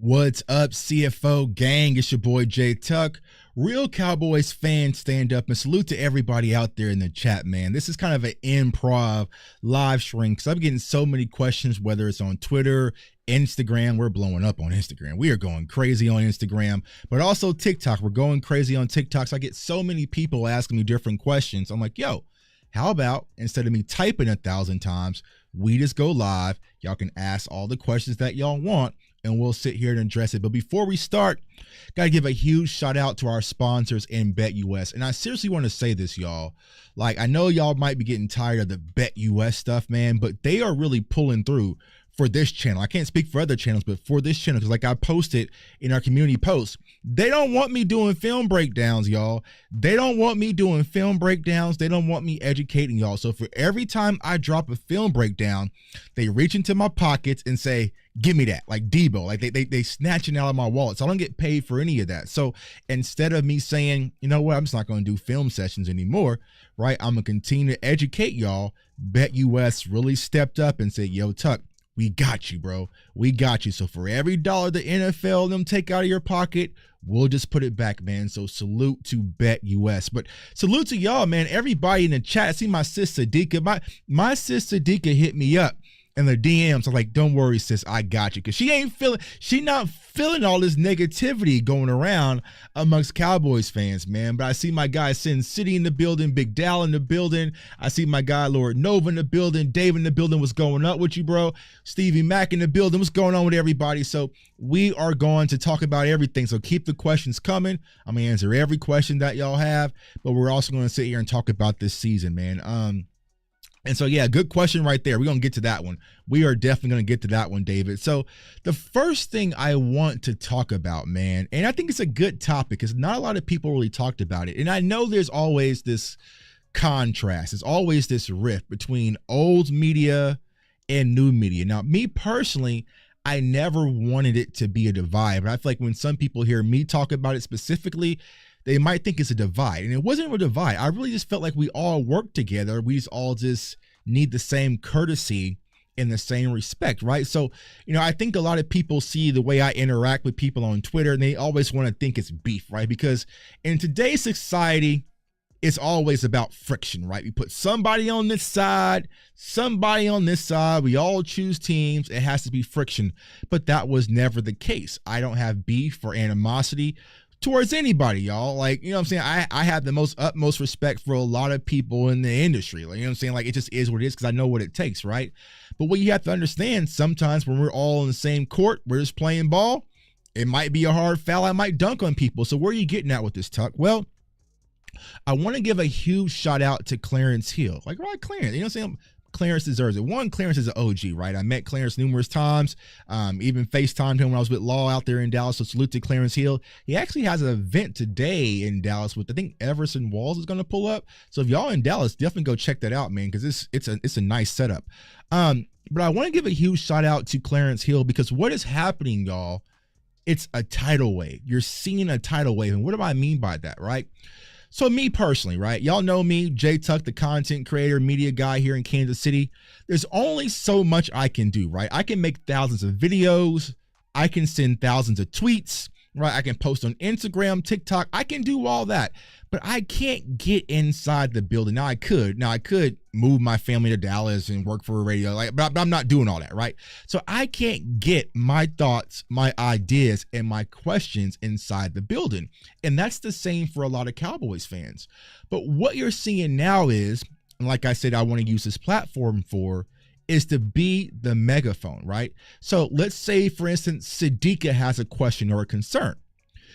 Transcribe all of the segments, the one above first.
What's up, CFO gang? It's your boy Jay Tuck. Real Cowboys fans, stand up and salute to everybody out there in the chat, man. This is kind of an improv live stream because I'm getting so many questions, whether it's on Twitter, Instagram. We're blowing up on Instagram. We are going crazy on Instagram, but also TikTok. We're going crazy on TikTok. So I get so many people asking me different questions. I'm like, yo, how about instead of me typing 1,000 times, we just go live. Y'all can ask all the questions that y'all want, and we'll sit here and address it. But before we start, gotta give a huge shout out to our sponsors in BetUS. And I seriously want to say this, y'all. Like, I know y'all might be getting tired of the BetUS stuff, man, but they are really pulling through for this channel. I can't speak for other channels, but for this channel, because like I posted in our community post, they don't want me doing film breakdowns, y'all. They don't want me doing film breakdowns. They don't want me educating y'all. So for every time I drop a film breakdown, they reach into my pockets and say, give me that, like Debo, like they snatching out of my wallet. So I don't get paid for any of that. So instead of me saying, you know what, I'm just not going to do film sessions anymore, right? I'm going to continue to educate y'all. BetUS really stepped up and said, yo, Tuck, we got you, bro. We got you. So for every dollar the NFL them take out of your pocket, we'll just put it back, man. So salute to BetUS. But salute to y'all, man. Everybody in the chat. I see my sis Sadiqa. My sis Sadiqa hit me up in the DMs. I'm like, don't worry, sis, I got you. Because she not feeling all this negativity going around amongst Cowboys fans, man. But I see my guy Sin City in the building, Big Dal in the building. I see my guy Lord Nova in the building, Dave in the building. What's going up with you, bro? Stevie Mack in the building. What's going on with everybody? So we are going to talk about everything. So keep the questions coming. I'm going to answer every question that y'all have. But we're also going to sit here and talk about this season, man. And so, yeah, good question right there. We're going to get to that one. We are definitely going to get to that one, David. So the first thing I want to talk about, man, and I think it's a good topic because not a lot of people really talked about it. And I know there's always this contrast. There's always this rift between old media and new media. Now, me personally, I never wanted it to be a divide. But I feel like when some people hear me talk about it specifically, they might think it's a divide. And it wasn't a divide. I really just felt like we all work together. We just all just need the same courtesy and the same respect, right? So, you know, I think a lot of people see the way I interact with people on Twitter, and they always want to think it's beef, right? Because in today's society, it's always about friction, right? We put somebody on this side, somebody on this side. We all choose teams. It has to be friction. But that was never the case. I don't have beef or animosity towards anybody, y'all. Like, you know what I'm saying? I have the utmost respect for a lot of people in the industry. Like, you know what I'm saying? Like, it just is what it is because I know what it takes, right? But what you have to understand, sometimes when we're all in the same court, we're just playing ball, it might be a hard foul. I might dunk on people. So where are you getting at with this, Tuck? Well, I want to give a huge shout out to Clarence Hill. Like, right, Clarence, you know what I'm saying? Clarence deserves it. One, Clarence is an OG, right? I met Clarence numerous times, even FaceTimed him when I was with Law out there in Dallas. So salute to Clarence Hill. He actually has an event today in Dallas with, I think, Everson Walls is going to pull up. So if y'all in Dallas, definitely go check that out, man, because it's a nice setup. But I want to give a huge shout out to Clarence Hill because what is happening, y'all, it's a tidal wave. You're seeing a tidal wave. And what do I mean by that, right? So me personally, right? Y'all know me, Jay Tuck, the content creator, media guy here in Kansas City. There's only so much I can do, right? I can make thousands of videos. I can send thousands of tweets, right? I can post on Instagram, TikTok. I can do all that, but I can't get inside the building. Now I could move my family to Dallas and work for a radio, but I'm not doing all that, right? So I can't get my thoughts, my ideas, and my questions inside the building. And that's the same for a lot of Cowboys fans. But what you're seeing now is, and like I said, I want to use this platform for, is to be the megaphone, right? So let's say, for instance, Sadiqa has a question or a concern.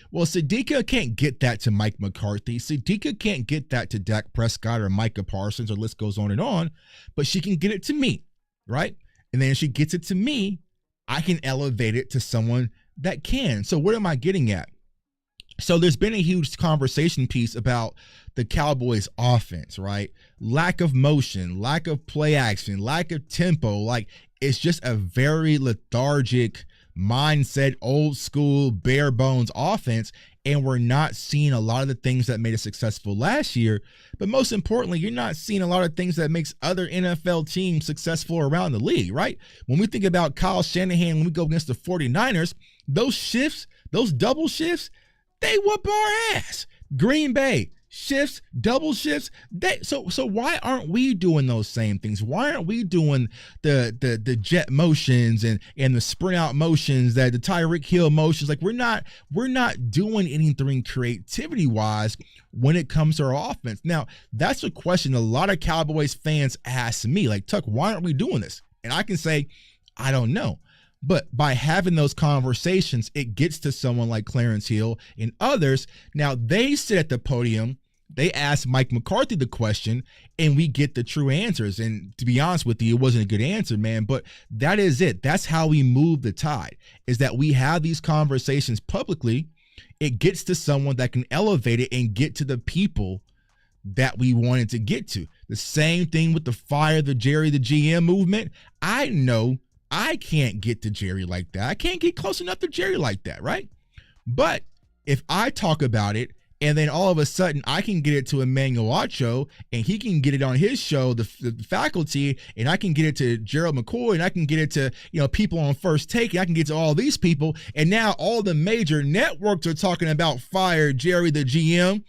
Well, Sadiqa can't get that to Mike McCarthy. Sadiqa can't get that to Dak Prescott or Micah Parsons, or list goes on, but she can get it to me, right? And then if she gets it to me, I can elevate it to someone that can. So what am I getting at? So there's been a huge conversation piece about the Cowboys offense, right? Lack of motion, lack of play action, lack of tempo. Like, it's just a very lethargic mindset, old school, bare bones offense. And we're not seeing a lot of the things that made us successful last year. But most importantly, you're not seeing a lot of things that makes other NFL teams successful around the league, right? When we think about Kyle Shanahan, when we go against the 49ers, those shifts, those double shifts, they whoop our ass. Green Bay, shifts, double shifts. So why aren't we doing those same things? Why aren't we doing the jet motions and the sprint out motions, the Tyreek Hill motions? Like we're not doing anything creativity wise when it comes to our offense. Now, that's a question a lot of Cowboys fans ask me, like, Tuck, why aren't we doing this? And I can say, I don't know. But by having those conversations, it gets to someone like Clarence Hill and others. Now they sit at the podium, they ask Mike McCarthy the question, and we get the true answers. And to be honest with you, it wasn't a good answer, man, but that is it. That's how we move the tide, is that we have these conversations publicly. It gets to someone that can elevate it and get to the people that we wanted to get to. The same thing with the fire the Jerry the GM movement. I know I can't get to Jerry like that. I can't get close enough to Jerry like that, right? But if I talk about it and then all of a sudden I can get it to Emmanuel Acho and he can get it on his show, the faculty, and I can get it to Gerald McCoy and I can get it to, people on First Take, and I can get to all these people. And now all the major networks are talking about fire Jerry the GM.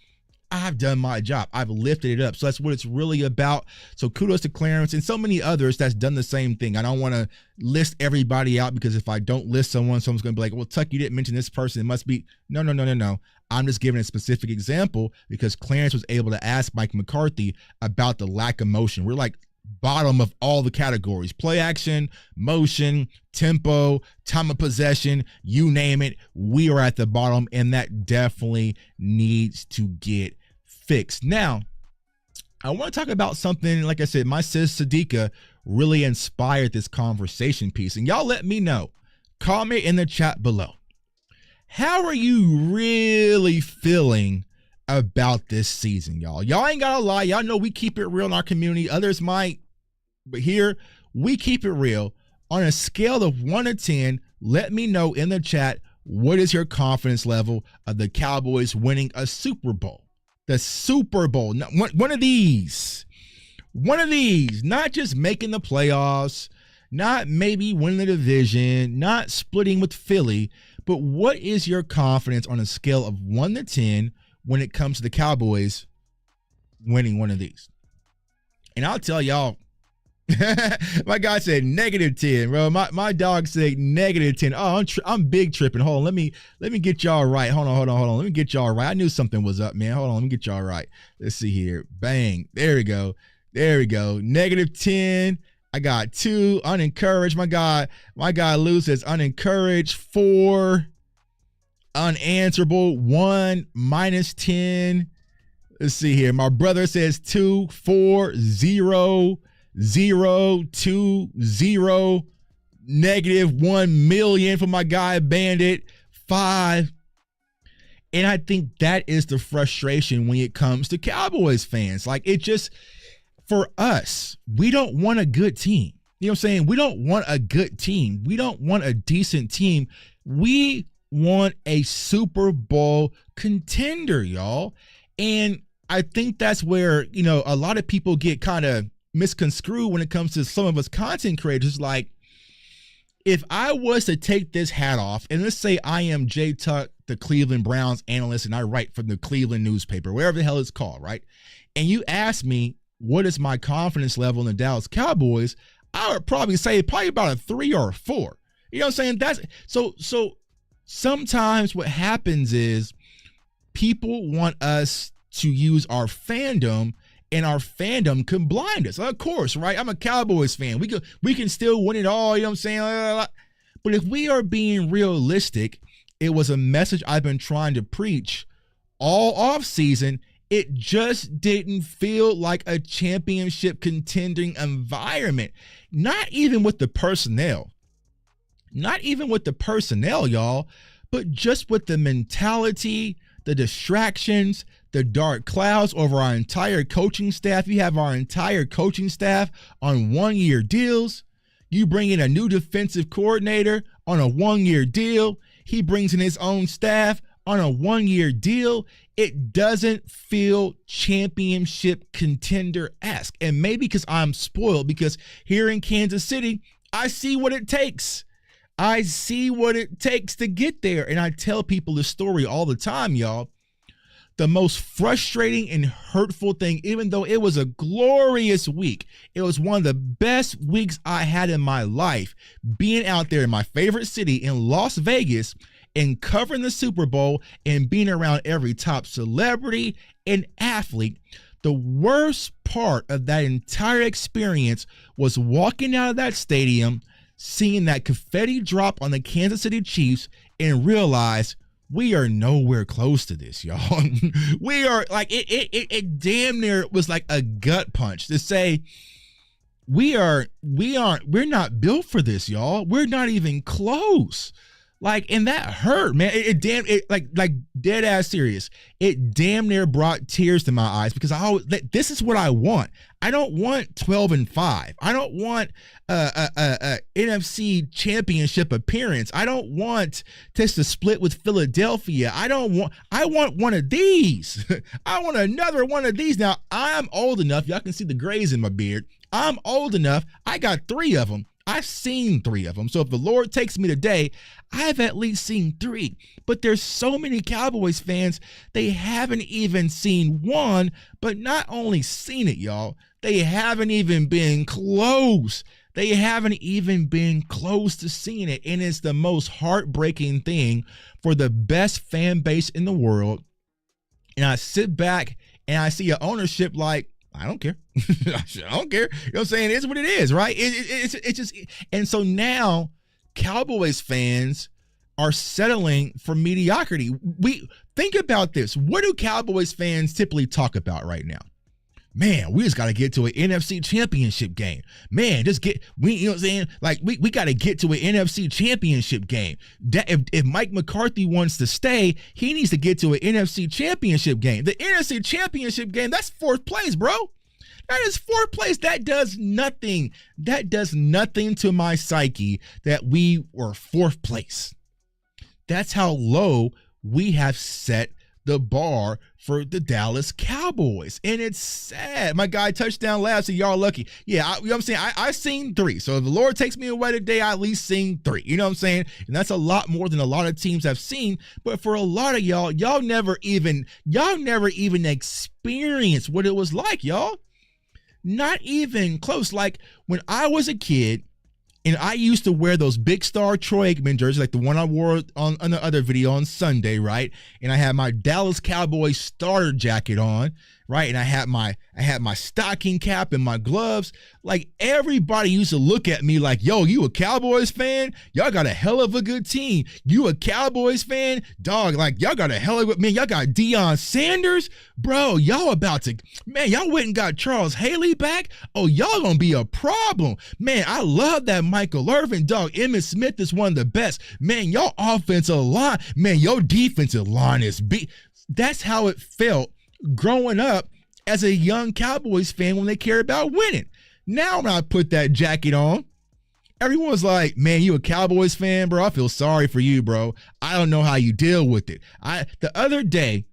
I've done my job. I've lifted it up. So that's what it's really about. So kudos to Clarence and so many others that's done the same thing. I don't want to list everybody out, because if I don't list someone's going to be like, well, Tuck, you didn't mention this person. It must be. No. I'm just giving a specific example because Clarence was able to ask Mike McCarthy about the lack of motion. We're like bottom of all the categories: play action, motion, tempo, time of possession, you name it. We are at the bottom, and that definitely needs to get fixed. Now, I want to talk about something, like I said, my sis Sadiqa really inspired this conversation piece. And y'all let me know. Comment in the chat below. How are you really feeling about this season, y'all? Y'all ain't gotta lie. Y'all know we keep it real in our community. Others might, but here we keep it real. On a scale of 1 to 10, let me know in the chat, what is your confidence level of the Cowboys winning a Super Bowl? The Super Bowl, one of these, not just making the playoffs, not maybe winning the division, not splitting with Philly, but what is your confidence on a scale of 1 to 10 when it comes to the Cowboys winning one of these? And I'll tell y'all, my guy said -10, bro. My dog said -10. Oh, I'm big tripping. Hold on, let me get y'all right. Hold on. Let me get y'all right. I knew something was up, man. Hold on, let me get y'all right. Let's see here. Bang. There we go. -10. I got 2. Unencouraged. My guy Lou says unencouraged. 4. Unanswerable. 1. -10. Let's see here. My brother says 2, 4, 0. 0, 2, 0, -1 million for my guy Bandit. 5. And I think that is the frustration when it comes to Cowboys fans. Like, it just, for us, we don't want a good team. You know what I'm saying? We don't want a good team. We don't want a decent team. We want a Super Bowl contender, y'all. And I think that's where, a lot of people get kind of misconstrued when it comes to some of us content creators. Like, if I was to take this hat off and let's say I am Jay Tuck, the Cleveland Browns analyst, and I write for the Cleveland newspaper, wherever the hell it's called, right? And you ask me, what is my confidence level in the Dallas Cowboys? I would probably say about a 3 or a 4. You know what I'm saying? That's so sometimes what happens is people want us to use our fandom, and our fandom can blind us. Of course, right? I'm a Cowboys fan. We can still win it all, you know what I'm saying? But if we are being realistic, it was a message I've been trying to preach all offseason. It just didn't feel like a championship contending environment. Not even with the personnel. Y'all, but just with the mentality, the distractions, the dark clouds over our entire coaching staff. You have our entire coaching staff on 1-year deals. You bring in a new defensive coordinator on a 1-year deal. He brings in his own staff on a 1-year deal. It doesn't feel championship contender-esque. And maybe because I'm spoiled, because here in Kansas City, I see what it takes. I see what it takes to get there. And I tell people this story all the time, y'all. The most frustrating and hurtful thing, even though it was a glorious week, it was one of the best weeks I had in my life, being out there in my favorite city in Las Vegas and covering the Super Bowl and being around every top celebrity and athlete. The worst part of that entire experience was walking out of that stadium, seeing that confetti drop on the Kansas City Chiefs, and realize we are nowhere close to this, y'all. We are like, it damn near was like a gut punch to say, we're not built for this, y'all. We're not even close. Like, and that hurt, man. Like dead ass serious. It damn near brought tears to my eyes because this is what I want. I don't want 12-5. I don't want a NFC championship appearance. I don't want to split with Philadelphia. I want one of these. I want another one of these. Now, I'm old enough. Y'all can see the grays in my beard. I'm old enough. I got 3 of them. I've seen 3 of them. So if the Lord takes me today, I've at least seen 3. But there's so many Cowboys fans, they haven't even seen one, but not only seen it, y'all, they haven't even been close. They haven't even been close to seeing it. And it's the most heartbreaking thing for the best fan base in the world. And I sit back and I see an ownership like, I don't care. I don't care. You know what I'm saying? It's what it is, right? It's just, and so now Cowboys fans are settling for mediocrity. We think about this. What do Cowboys fans typically talk about right now? Man, we just got to get to an NFC championship game. Man, you know what I'm saying? Like, we got to get to an NFC championship game. If Mike McCarthy wants to stay, he needs to get to an NFC championship game. The NFC championship game, that's 4th place, bro. That is 4th place. That does nothing. That does nothing to my psyche that we were 4th place. That's how low we have set the bar for the Dallas Cowboys. And it's sad. My guy Touchdown Labs said, y'all lucky. Yeah, you know what I'm saying? I've seen 3. So if the Lord takes me away today, I at least seen 3. You know what I'm saying? And that's a lot more than a lot of teams have seen. But for a lot of y'all never even experienced what it was like, y'all. Not even close. Like when I was a kid, and I used to wear those Big Star Troy Aikman jerseys, like the one I wore on the other video on Sunday, right? And I had my Dallas Cowboys starter jacket on, right? And I had my stocking cap and my gloves. Like everybody used to look at me like, yo, you a Cowboys fan? Y'all got a hell of a good team. You a Cowboys fan? Dog, like y'all got a hell of a, man, y'all got Deion Sanders? Bro, y'all about to, man, y'all went and got Charles Haley back? Oh, y'all gonna be a problem. Man, I love that Michael Irvin, dog. Emmitt Smith is one of the best. Man, y'all offensive line, man, your defensive line is beat. That's how it felt growing up as a young Cowboys fan when they care about winning. Now when I put that jacket on, everyone's like, man, you a Cowboys fan, bro? I feel sorry for you, bro. I don't know how you deal with it. The other day,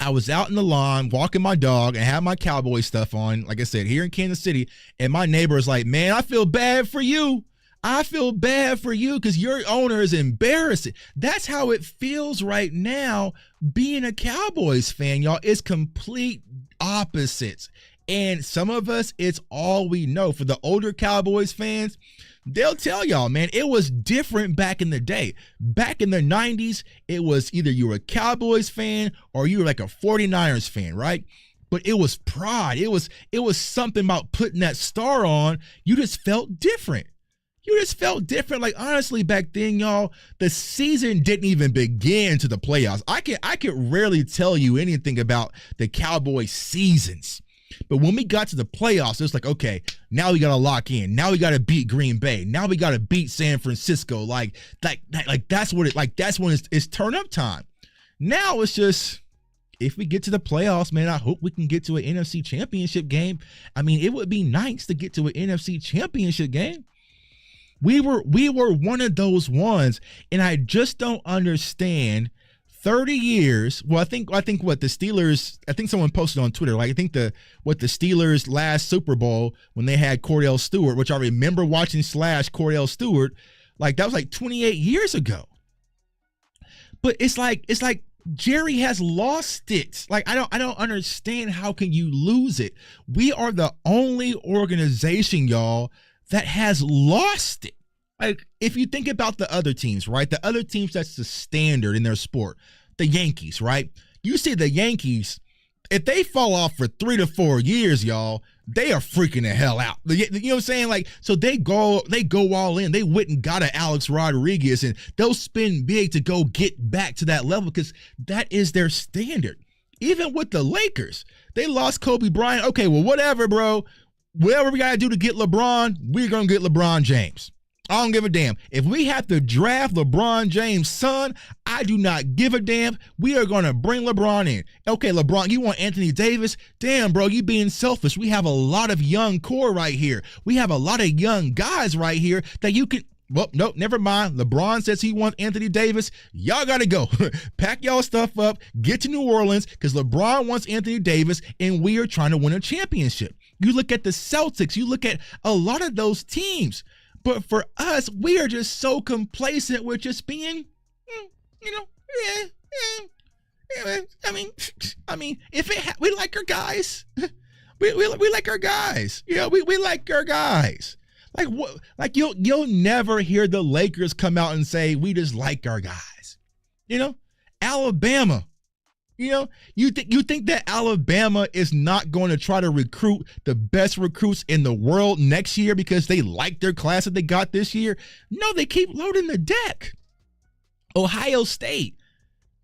I was out in the lawn walking my dog and had my Cowboy stuff on, like I said, here in Kansas City, and my neighbor is like, man, I feel bad for you. I feel bad for you because your owner is embarrassing. That's how it feels right now being a Cowboys fan, y'all. It's complete opposites. And some of us, it's all we know. For the older Cowboys fans, they'll tell y'all, man, it was different back in the day. Back in the 90s, it was either you were a Cowboys fan or you were like a 49ers fan, right? But it was pride. It was something about putting that star on. You just felt different. You just felt different. Like, honestly, back then, y'all, the season didn't even begin to the playoffs. I could rarely tell you anything about the Cowboys seasons. But when we got to the playoffs, it was like, okay, now we got to lock in. Now we got to beat Green Bay. Now we got to beat San Francisco. Like that's what that's when it's turn up time. Now it's just, if we get to the playoffs, man, I hope we can get to an NFC championship game. I mean, it would be nice to get to an NFC championship game. We were one of those ones, and I just don't understand. 30 years. Well, I think what the Steelers, I think someone posted on Twitter, like I think the Steelers last Super Bowl when they had Cordell Stewart, which I remember watching / Cordell Stewart, Like that was like 28 years ago. But it's like Jerry has lost it. Like I don't understand, how can you lose it? We are the only organization, y'all, that has lost it. Like if you think about the other teams, right? The other teams that's the standard in their sport. The Yankees, right? You see the Yankees, if they fall off for 3 to 4 years, y'all, they are freaking the hell out. You know what I'm saying? Like, so they go all in. They went and got an Alex Rodriguez, and they'll spend big to go get back to that level because that is their standard. Even with the Lakers, they lost Kobe Bryant. Okay, well, whatever, bro. Whatever we got to do to get LeBron, we're going to get LeBron James. I don't give a damn. If we have to draft LeBron James' son, I do not give a damn. We are going to bring LeBron in. Okay, LeBron, you want Anthony Davis? Damn, bro, you being selfish. We have a lot of young core right here. We have a lot of young guys right here that you can... Well, nope, never mind. LeBron says he wants Anthony Davis. Y'all got to go. Pack y'all stuff up. Get to New Orleans because LeBron wants Anthony Davis, and we are trying to win a championship. You look at the Celtics. You look at a lot of those teams. But for us, we are just so complacent with just being, I mean, if we like our guys, we like our guys. Yeah, we like our guys. Like what? Like you'll never hear the Lakers come out and say we just like our guys. Alabama. You think that Alabama is not going to try to recruit the best recruits in the world next year because they like their class that they got this year? No, they keep loading the deck. Ohio State,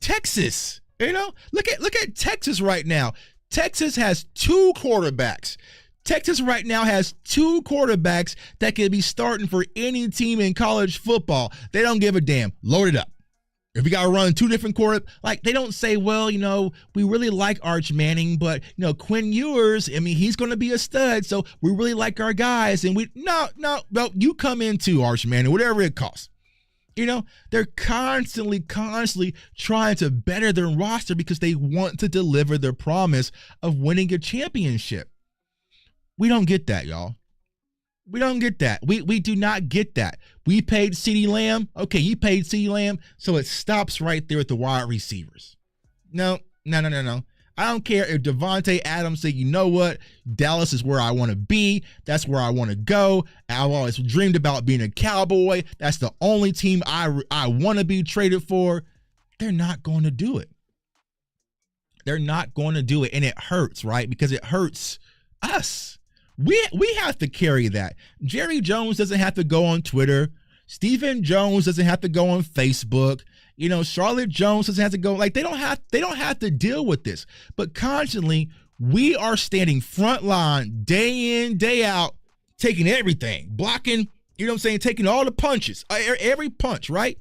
Texas, look at Texas right now. Texas has 2 quarterbacks. Texas right now has 2 quarterbacks that can be starting for any team in college football. They don't give a damn. Load it up. If we got to run 2 different quarterbacks, like they don't say, well, we really like Arch Manning, but, Quinn Ewers, he's going to be a stud. So we really like our guys. And no, you come into Arch Manning, whatever it costs. They're constantly trying to better their roster because they want to deliver their promise of winning a championship. We don't get that, y'all. We don't get that. We do not get that. We paid CeeDee Lamb. Okay, you paid CeeDee Lamb, so it stops right there at the wide receivers. No. I don't care if Devontae Adams said, you know what, Dallas is where I want to be. That's where I want to go. I've always dreamed about being a Cowboy. That's the only team I want to be traded for. They're not going to do it. They're not going to do it, and it hurts, right? Because it hurts us. We have to carry that. Jerry Jones doesn't have to go on Twitter. Stephen Jones doesn't have to go on Facebook. Charlotte Jones doesn't have to go. Like they don't have to deal with this. But constantly, we are standing front line day in, day out, taking everything, blocking, taking all the punches, every punch, right?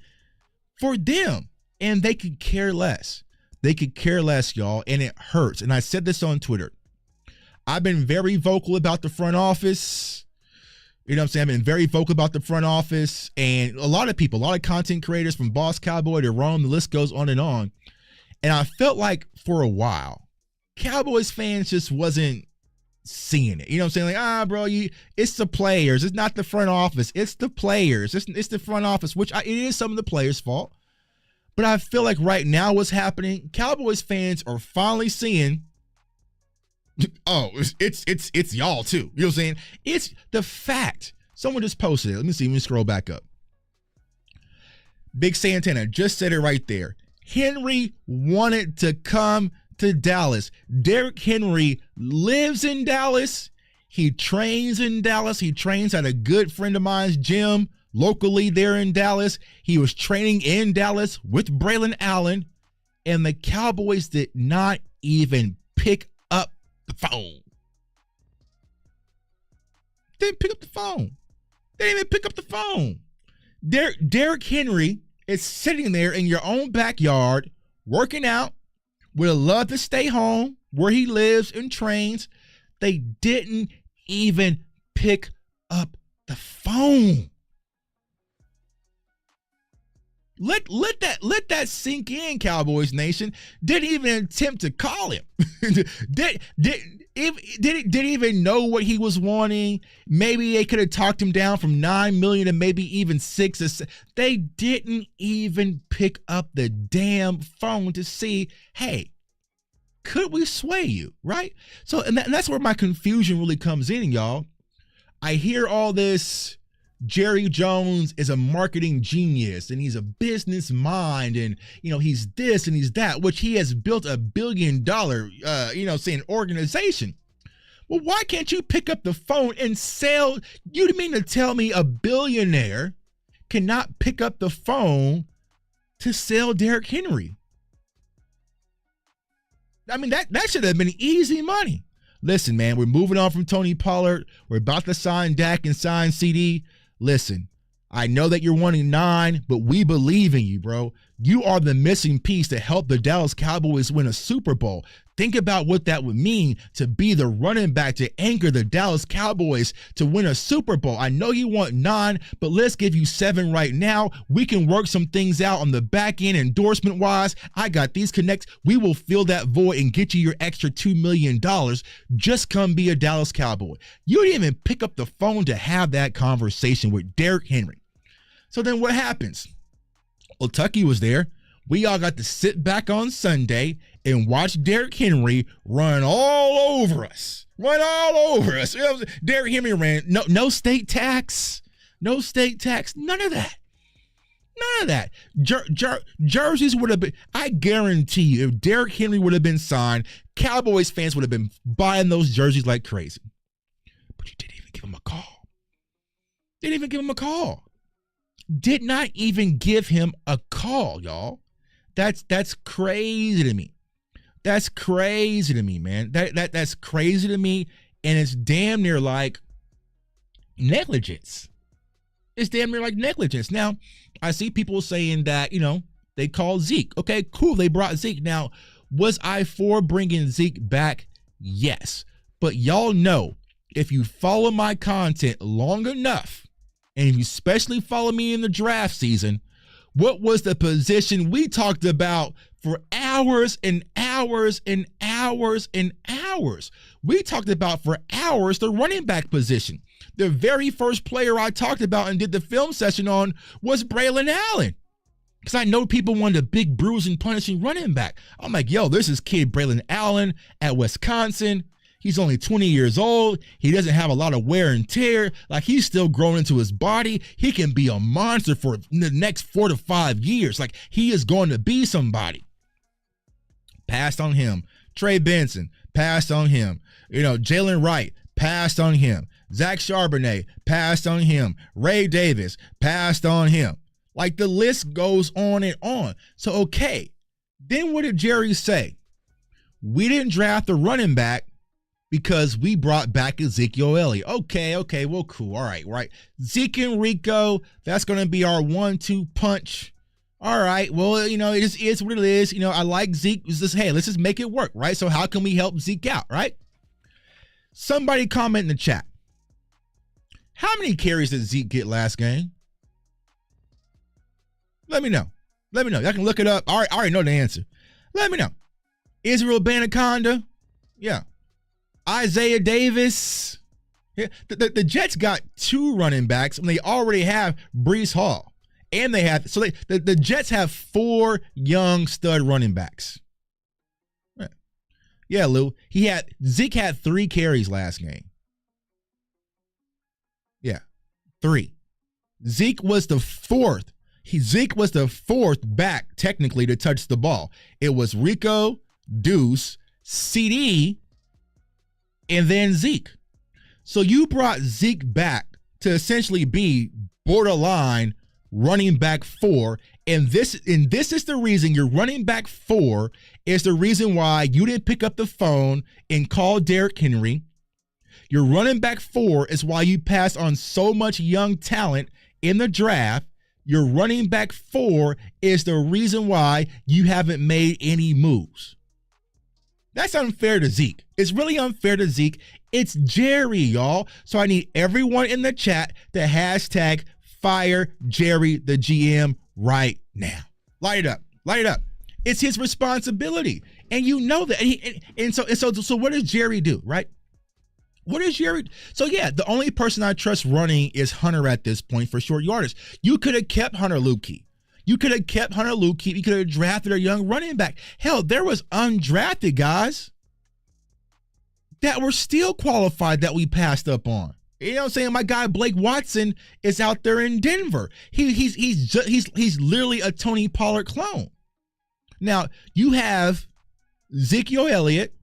For them. And they could care less. They could care less, y'all, and it hurts. And I said this on Twitter. I've been very vocal about the front office. I've been very vocal about the front office. And a lot of people, a lot of content creators from Boss Cowboy to Rome, the list goes on. And I felt like for a while, Cowboys fans just wasn't seeing it. Like, bro, it's the players. It's not the front office. It's the players. It's the front office, which it is some of the players' fault. But I feel like right now what's happening, Cowboys fans are finally seeing, oh, it's y'all too. You know what I'm saying? It's the fact. Someone just posted it. Let me scroll back up. Big Santana just said it right there. Henry wanted to come to Dallas. Derrick Henry lives in Dallas. He trains in Dallas. He trains at a good friend of mine's gym locally there in Dallas. He was training in Dallas with Braylon Allen, and the Cowboys did not even pick up the phone. They didn't pick up the phone. They didn't even pick up the phone. Derrick Henry is sitting there in your own backyard, working out, would love to stay home where he lives and trains. They didn't even pick up the phone. Let that sink in, Cowboys Nation. Didn't even attempt to call him. Didn't even know what he was wanting. Maybe they could have talked him down from $9 million to maybe even $6 or 7. They didn't even pick up the damn phone to see, hey, could we sway you, right? So, and that's where my confusion really comes in, y'all. I hear all this, Jerry Jones is a marketing genius and he's a business mind and, he's this and he's that, which he has built $1 billion, organization. Well, why can't you pick up the phone and sell? You mean to tell me a billionaire cannot pick up the phone to sell Derrick Henry? I mean, that should have been easy money. Listen, man, we're moving on from Tony Pollard. We're about to sign Dak and sign CD. Listen, I know that you're wanting 9, but we believe in you, bro. You are the missing piece to help the Dallas Cowboys win a Super Bowl. Think about what that would mean to be the running back to anchor the Dallas Cowboys to win a Super Bowl. I know you want 9, but let's give you 7 right now. We can work some things out on the back end endorsement-wise. I got these connects. We will fill that void and get you your extra $2 million. Just come be a Dallas Cowboy. You didn't even pick up the phone to have that conversation with Derrick Henry. So then what happens? Well, Tucky was there. We all got to sit back on Sunday and watch Derrick Henry run all over us. Derrick Henry ran, no state tax, none of that. Jerseys would have been, I guarantee you, if Derrick Henry would have been signed, Cowboys fans would have been buying those jerseys like crazy. But you didn't even give him a call. Did not even give him a call, y'all. That's crazy to me. That's crazy to me, man. That's crazy to me, and it's damn near like negligence. Now, I see people saying that, they called Zeke. Okay, cool, they brought Zeke. Now, was I for bringing Zeke back? Yes. But y'all know, if you follow my content long enough, and if you especially follow me in the draft season, what was the position we talked about for hours and hours and hours and hours? We talked about for hours the running back position. The very first player I talked about and did the film session on was Braylon Allen. Because I know people wanted a big bruising, punishing running back. I'm like, yo, this is kid Braylon Allen at Wisconsin. He's only 20 years old. He doesn't have a lot of wear and tear. Like, he's still growing into his body. He can be a monster for the next 4 to 5 years. Like, he is going to be somebody. Passed on him. Trey Benson, passed on him. Jalen Wright, passed on him. Zach Charbonnet, passed on him. Ray Davis, passed on him. Like, the list goes on and on. So, okay. Then what did Jerry say? We didn't draft a running back because we brought back Ezekiel Elliott. Okay, well, cool. All right. Zeke and Rico, that's going to be our 1-2 punch. All right, well, it just is what it is. I like Zeke. It's just, hey, let's just make it work, right? So how can we help Zeke out, right? Somebody comment in the chat. How many carries did Zeke get last game? Let me know. Y'all can look it up. I already know the answer. Let me know. Israel Banaconda? Yeah. Isaiah Davis. Yeah. The Jets got 2 running backs when they already have Breece Hall. And the Jets have 4 young stud running backs. Yeah, Lou. Zeke had 3 carries last game. Yeah, 3. Zeke was the 4th. Zeke was the 4th back technically to touch the ball. It was Rico, Deuce, CD, and then Zeke. So you brought Zeke back to essentially be borderline running back 4, and this is the reason your running back 4 is the reason why you didn't pick up the phone and call Derrick Henry. Your running back 4 is why you passed on so much young talent in the draft. Your running back 4 is the reason why you haven't made any moves. That's unfair to Zeke. It's really unfair to Zeke. It's Jerry, y'all. So I need everyone in the chat to hashtag fire Jerry the GM right now. Light it up. Light it up. It's his responsibility. And you know that. So what does Jerry do, right? What is Jerry? So yeah, the only person I trust running is Hunter at this point for short yardage. You could have kept Hunter Luepke. You could have kept Hunter Luepke. You could have drafted a young running back. Hell, there was undrafted guys that were still qualified that we passed up on. You know what I'm saying? My guy Blake Watson is out there in Denver. He's literally a Tony Pollard clone. Now you have Ezekiel Elliott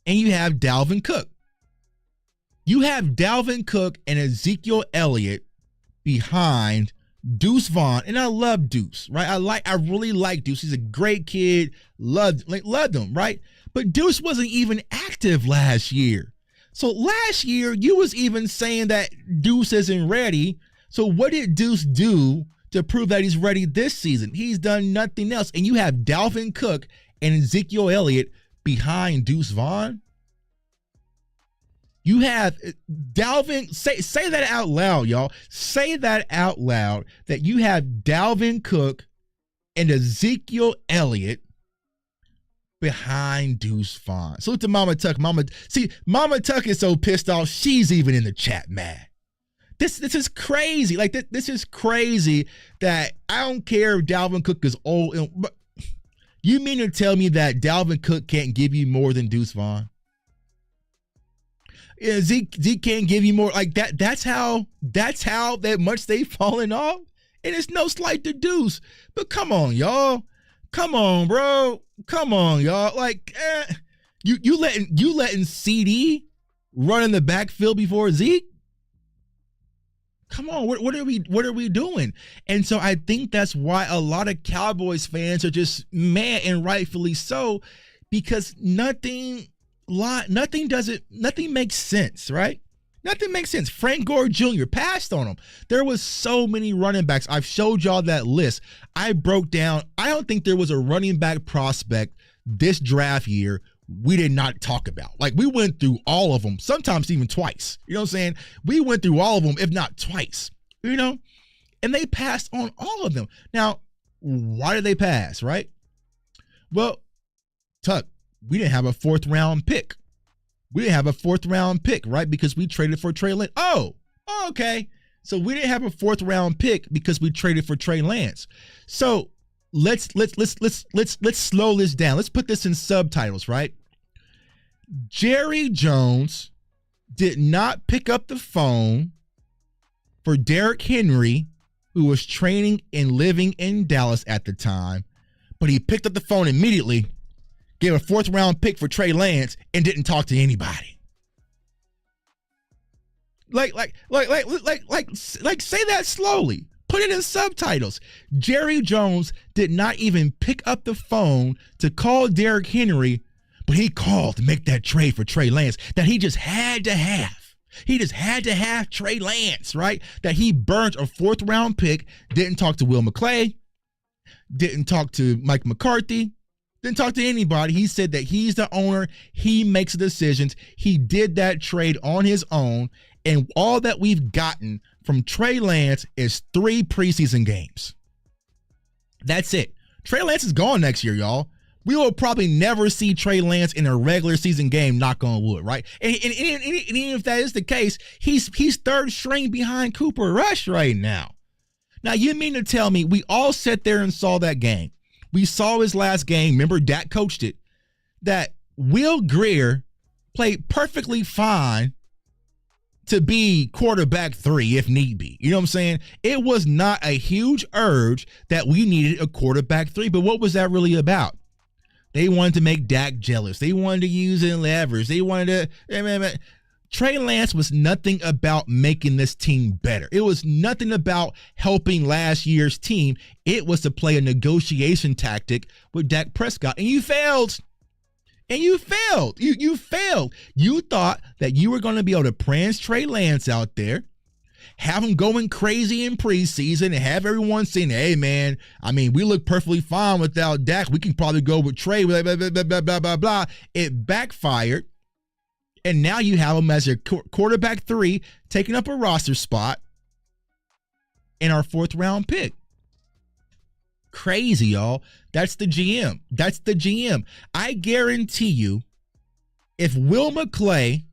and you have Dalvin Cook. You have Dalvin Cook and Ezekiel Elliott behind Deuce Vaughn, and I love Deuce, right? I really like Deuce. He's a great kid. Loved him, right? But Deuce wasn't even active last year. So last year, you was even saying that Deuce isn't ready. So what did Deuce do to prove that he's ready this season? He's done nothing else. And you have Dalvin Cook and Ezekiel Elliott behind Deuce Vaughn. You have Dalvin, say that out loud, y'all. Say that out loud, that you have Dalvin Cook and Ezekiel Elliott behind Deuce Vaughn. Salute to Mama Tuck. Mama Tuck is so pissed off, she's even in the chat, man. This is crazy. Like, this is crazy that I don't care if Dalvin Cook is old. But you mean to tell me that Dalvin Cook can't give you more than Deuce Vaughn? Yeah, Zeke can't give you more like that. That's how that much they've fallen off. And it's no slight to Deuce. But come on, y'all. Come on, bro. Come on, y'all. Like, you letting CD run in the backfield before Zeke? Come on, what are we doing? And so I think that's why a lot of Cowboys fans are just mad, and rightfully so, because nothing makes sense, right? Nothing makes sense. Frank Gore Jr. passed on him. There was so many running backs. I've showed y'all that list. I broke down. I don't think there was a running back prospect this draft year we did not talk about. Like, we went through all of them, sometimes even twice. You know what I'm saying? We went through all of them, if not twice, you know? And they passed on all of them. Now, why did they pass, right? Well, Tuck, we didn't have a fourth round pick. We didn't have a fourth round pick, right? Because we traded for Trey Lance. Oh, okay. So we didn't have a fourth round pick because we traded for Trey Lance. So let's slow this down. Let's put this in subtitles, right? Jerry Jones did not pick up the phone for Derrick Henry, who was training and living in Dallas at the time, but he picked up the phone immediately, gave a fourth round pick for Trey Lance, and didn't talk to anybody. Like, say that slowly. Put it in subtitles. Jerry Jones did not even pick up the phone to call Derrick Henry, but he called to make that trade for Trey Lance that he just had to have. He just had to have Trey Lance, right? That he burnt a fourth round pick, didn't talk to Will McClay, didn't talk to Mike McCarthy, didn't talk to anybody. He said that he's the owner. He makes the decisions. He did that trade on his own. And all that we've gotten from Trey Lance is 3 preseason games. That's it. Trey Lance is gone next year, y'all. We will probably never see Trey Lance in a regular season game, knock on wood, right? And even if that is the case, he's third string behind Cooper Rush right now. Now, you mean to tell me we all sat there and saw that game? We saw his last game. Remember, Dak coached it. That Will Grier played perfectly fine to be quarterback 3 if need be. You know what I'm saying? It was not a huge urge that we needed a quarterback 3. But what was that really about? They wanted to make Dak jealous. They wanted to use it in leverage. They wanted to. Trey Lance was nothing about making this team better. It was nothing about helping last year's team. It was to play a negotiation tactic with Dak Prescott. And you failed. And you failed. You failed. You thought that you were going to be able to prance Trey Lance out there, have him going crazy in preseason, and have everyone saying, hey, man, I mean, we look perfectly fine without Dak. We can probably go with Trey, blah, blah, blah, blah, blah, blah, blah. It backfired. And now you have him as your quarterback 3, taking up a roster spot in our fourth round pick. Crazy, y'all. That's the GM. That's the GM. I guarantee you, if Will McClay,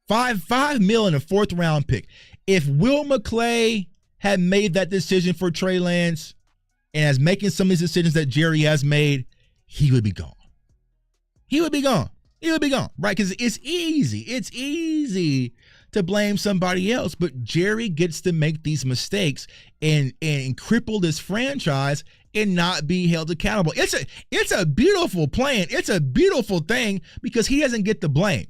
$5 million a fourth round pick, if Will McClay had made that decision for Trey Lance and is making some of these decisions that Jerry has made, he would be gone. He would be gone. He would be gone, right? Because it's easy. It's easy to blame somebody else, but Jerry gets to make these mistakes and cripple this franchise and not be held accountable. It's a beautiful plan. It's a beautiful thing because he doesn't get the blame.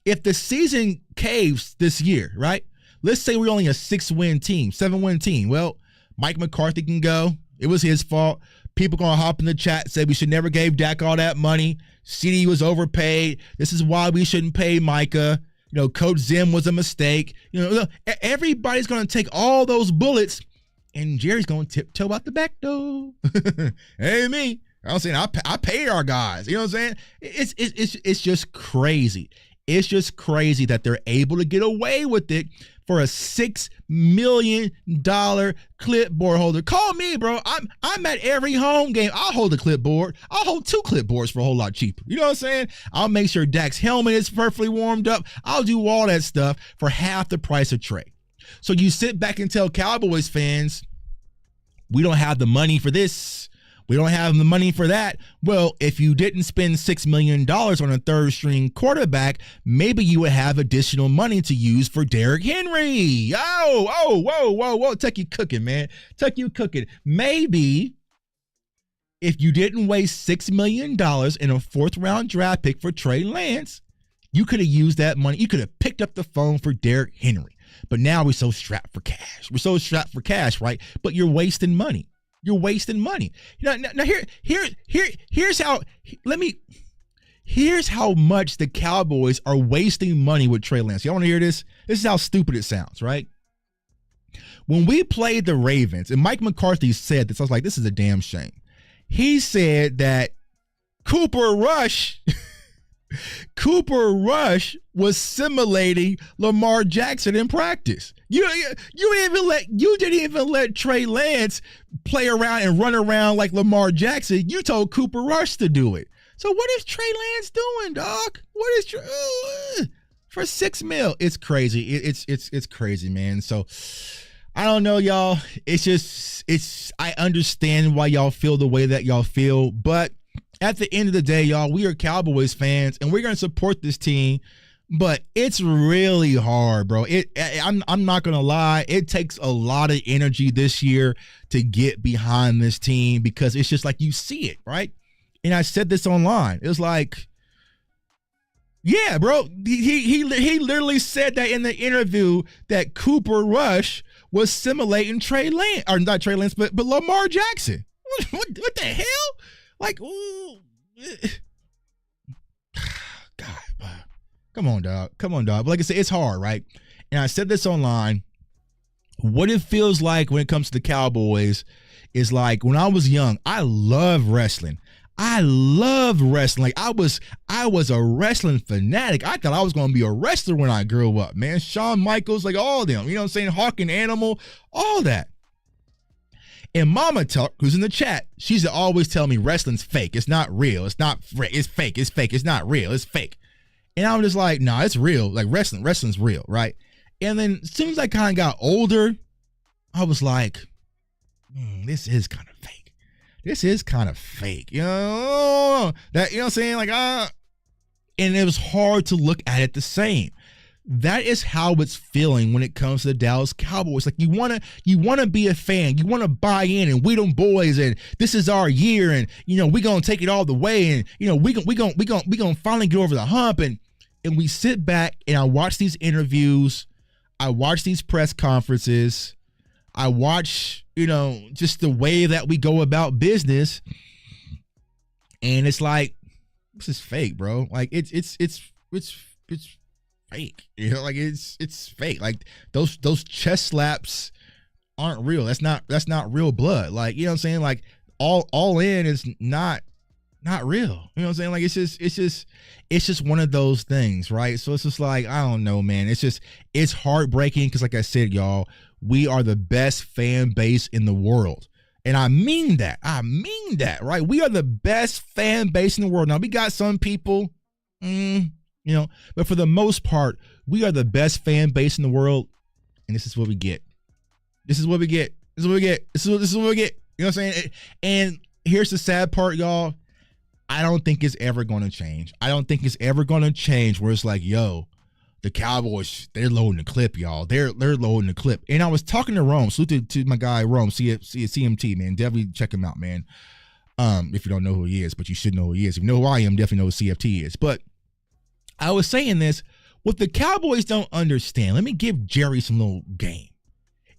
If the season caves this year, right? Let's say we're only a 6-win team, 7-win team. Well, Mike McCarthy can go. It was his fault. People going to hop in the chat, say we should never gave Dak all that money. CD was overpaid. This is why we shouldn't pay Micah. You know, Coach Zim was a mistake. You know, everybody's going to take all those bullets, and Jerry's going to tiptoe out the back door. Hey, me. I'm saying I paid our guys. You know what I'm saying? It's just crazy. It's just crazy that they're able to get away with it for a $6 million clipboard holder. Call me, bro. I'm at every home game. I'll hold a clipboard. I'll hold 2 clipboards for a whole lot cheaper. You know what I'm saying? I'll make sure Dak's helmet is perfectly warmed up. I'll do all that stuff for half the price of Trey. So you sit back and tell Cowboys fans, we don't have the money for this. We don't have the money for that. Well, if you didn't spend $6 million on a third-string quarterback, maybe you would have additional money to use for Derrick Henry. Whoa. Tuck you cooking, man. Tuck you cooking. Maybe if you didn't waste $6 million in a fourth-round draft pick for Trey Lance, you could have used that money. You could have picked up the phone for Derrick Henry. But now we're so strapped for cash. We're so strapped for cash, right? But you're wasting money. You're wasting money. Now here's how much the Cowboys are wasting money with Trey Lance. Y'all want to hear this? This is how stupid it sounds, right? When we played the Ravens, and Mike McCarthy said this, I was like, this is a damn shame. He said that Cooper Rush was simulating Lamar Jackson in practice. You didn't even let Trey Lance play around and run around like Lamar Jackson. You told Cooper Rush to do it. So what is Trey Lance doing, dog? What is for $6 million? It's crazy. It's crazy, man. So I don't know, y'all. I understand why y'all feel the way that y'all feel, but at the end of the day, y'all, we are Cowboys fans, and we're going to support this team, but it's really hard, bro. I'm not going to lie. It takes a lot of energy this year to get behind this team because it's just like you see it, right? And I said this online. It was like, yeah, bro. He literally said that in the interview that Cooper Rush was simulating Trey Lance, or not Trey Lance, but Lamar Jackson. What the hell? Like, ooh. God, come on, dog. But like I said, it's hard, right? And I said this online. What it feels like when it comes to the Cowboys is like when I was young, I loved wrestling. Like I was a wrestling fanatic. I thought I was going to be a wrestler when I grew up, man. Shawn Michaels, like all of them. You know what I'm saying? Hawk and Animal, all that. And Mama Tuck, who's in the chat, she's always telling me wrestling's fake. It's not real. It's fake. It's not real. It's fake. And I'm just like, nah, it's real. Like wrestling's real, right? And then as soon as I kind of got older, I was like, this is kind of fake. You know that, you know what I'm saying? Like, and it was hard to look at it the same. That is how it's feeling when it comes to the Dallas Cowboys. Like you wanna be a fan, you wanna buy in, and we them boys, and this is our year, and you know we gonna take it all the way, and you know we gonna finally get over the hump, and we sit back and I watch these interviews, I watch these press conferences, I watch just the way that we go about business, and it's like this is fake, bro. Like it's fake, like it's fake. Like those chest slaps aren't real. That's not real blood. Like, you know what I'm saying? Like all in is not real. You know what I'm saying? Like it's just one of those things, right? So it's just like, I don't know, man. It's heartbreaking because like I said, y'all, we are the best fan base in the world. And I mean that. I mean that, right? We are the best fan base in the world. Now, we got some people, but for the most part, we are the best fan base in the world. And this is what we get. This is what we get. This is what we get. This is what we get. You know what I'm saying? And here's the sad part, y'all. I don't think it's ever going to change. I don't think it's ever going to change where it's like, yo, the Cowboys, they're loading the clip, y'all. They're loading the clip. And I was talking to Rome. Salute to my guy, Rome, CMT, man. Definitely check him out, man. If you don't know who he is, but you should know who he is. If you know who I am, definitely know who CFT is. But I was saying this, what the Cowboys don't understand, let me give Jerry some little game.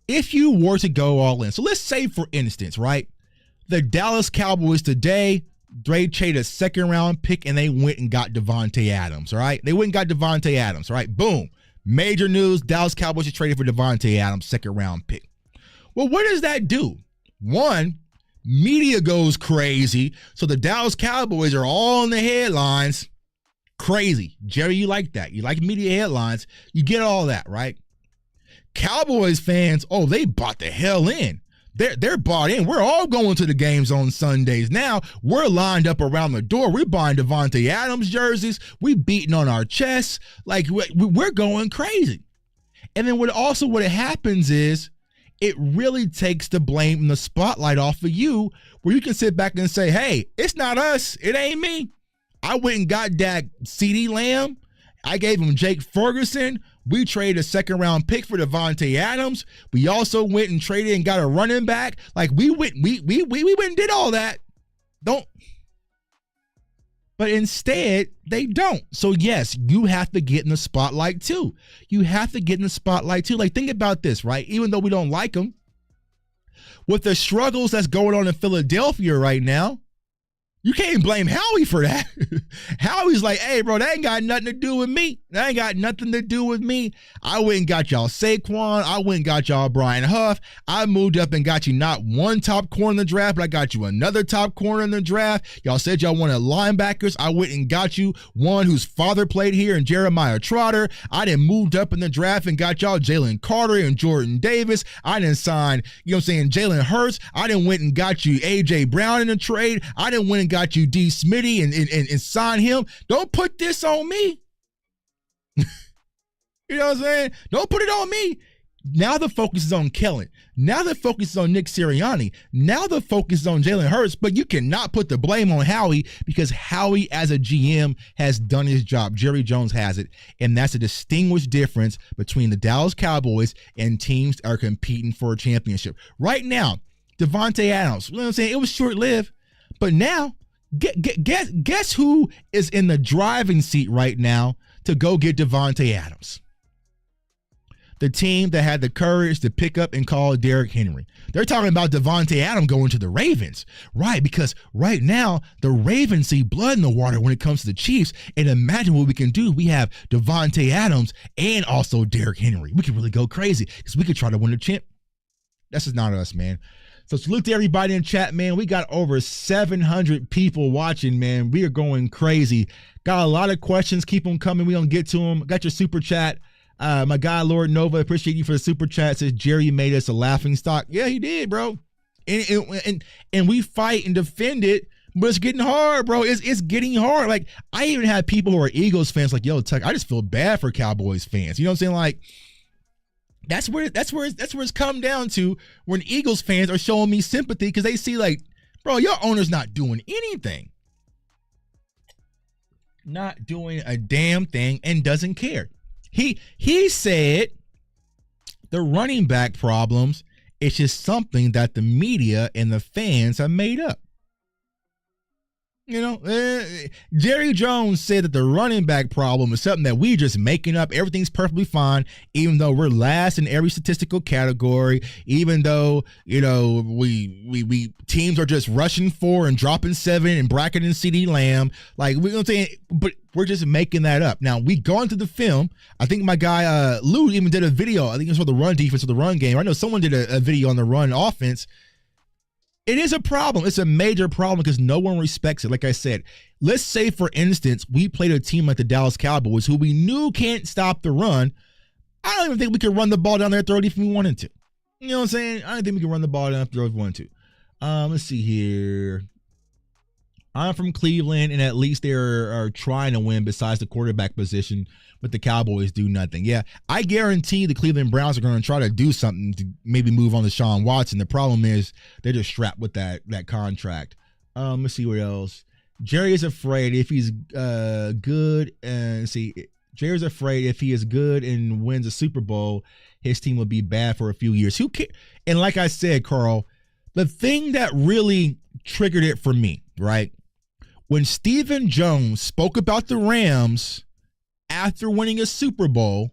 If you were to go all in, so let's say, for instance, right, the Dallas Cowboys today, they traded a second-round pick, and they went and got Davante Adams, all right? They went and got Davante Adams, all right? Boom. Major news, Dallas Cowboys are traded for Davante Adams, second-round pick. Well, what does that do? One, media goes crazy, so the Dallas Cowboys are all in the headlines. Crazy. Jerry, you like that. You like media headlines. You get all that, right? Cowboys fans, oh, they bought the hell in. They're bought in. We're all going to the games on Sundays. Now we're lined up around the door. We're buying Davante Adams jerseys. We beating on our chests. Like we're going crazy. And then what happens is it really takes the blame and the spotlight off of you, where you can sit back and say, hey, it's not us. It ain't me. I went and got that CeeDee Lamb. I gave him Jake Ferguson. We traded a second-round pick for Davante Adams. We also went and traded and got a running back. Like we went and did all that. But instead, they don't. So yes, you have to get in the spotlight too. Like, think about this, right? Even though we don't like them, with the struggles that's going on in Philadelphia right now, you can't blame Howie for that. Howie's like, hey, bro, that ain't got nothing to do with me. I went and got y'all Saquon. I went and got y'all Brian Huff. I moved up and got you not one top corner in the draft, but I got you another top corner in the draft. Y'all said y'all wanted linebackers. I went and got you one whose father played here in Jeremiah Trotter. I done moved up in the draft and got y'all Jalen Carter and Jordan Davis. I done signed, Jalen Hurts. I done went and got you A.J. Brown in a trade. I done went and got you D. Smitty and sign him. Don't put this on me. You know what I'm saying? Don't put it on me. Now the focus is on Kellen. Now the focus is on Nick Sirianni. Now the focus is on Jalen Hurts, but you cannot put the blame on Howie, because Howie as a GM has done his job. Jerry Jones has it, and that's a distinguished difference between the Dallas Cowboys and teams that are competing for a championship. Right now, Davante Adams, you know what I'm saying? It was short-lived, but now guess who is in the driving seat right now to go get Davante Adams? The team that had the courage to pick up and call Derrick Henry. They're talking about Davante Adams going to the Ravens, right? Because right now, the Ravens see blood in the water when it comes to the Chiefs. And imagine what we can do. We have Davante Adams and also Derrick Henry. We could really go crazy because we could try to win the champ. That's just not us, man. So salute to everybody in chat, man. We got over 700 people watching, man. We are going crazy. Got a lot of questions. Keep them coming. We're going to get to them. Got your super chat. My guy, Lord Nova, appreciate you for the super chat. Says Jerry made us a laughing stock. Yeah, he did, bro. And we fight and defend it, but it's getting hard, bro. It's getting hard. Like, I even had people who are Eagles fans like, yo, Tuck, I just feel bad for Cowboys fans. You know what I'm saying? Like, that's where it's come down to, when Eagles fans are showing me sympathy because they see, like, bro, your owner's not doing anything. Not doing a damn thing and doesn't care. He said the running back problems is just something that the media and the fans have made up. You know, Jerry Jones said that the running back problem is something that we just making up. Everything's perfectly fine, even though we're last in every statistical category, even though, you know, we teams are just rushing 4 and dropping 7 and bracketing CeeDee Lamb. Like, we're going to say, but we're just making that up. Now, we go into the film. I think my guy Lou even did a video. I think it was for the run defense or the run game. I know someone did a video on the run offense. It is a problem. It's a major problem because no one respects it. Like I said, let's say, for instance, we played a team like the Dallas Cowboys who we knew can't stop the run. I don't even think we could run the ball down their throat if we wanted to. You know what I'm saying? I don't think we can run the ball down their throat if we wanted to. Let's see here. I'm from Cleveland, and at least they are trying to win besides the quarterback position, but the Cowboys do nothing. Yeah, I guarantee the Cleveland Browns are going to try to do something to maybe move on to Deshaun Watson. The problem is they're just strapped with that contract. Let's see what else. Jerry is afraid if he's good, and Jerry's afraid if he is good and wins a Super Bowl, his team will be bad for a few years. Who cares? And like I said, Carl, the thing that really triggered it for me, right? When Stephen Jones spoke about the Rams after winning a Super Bowl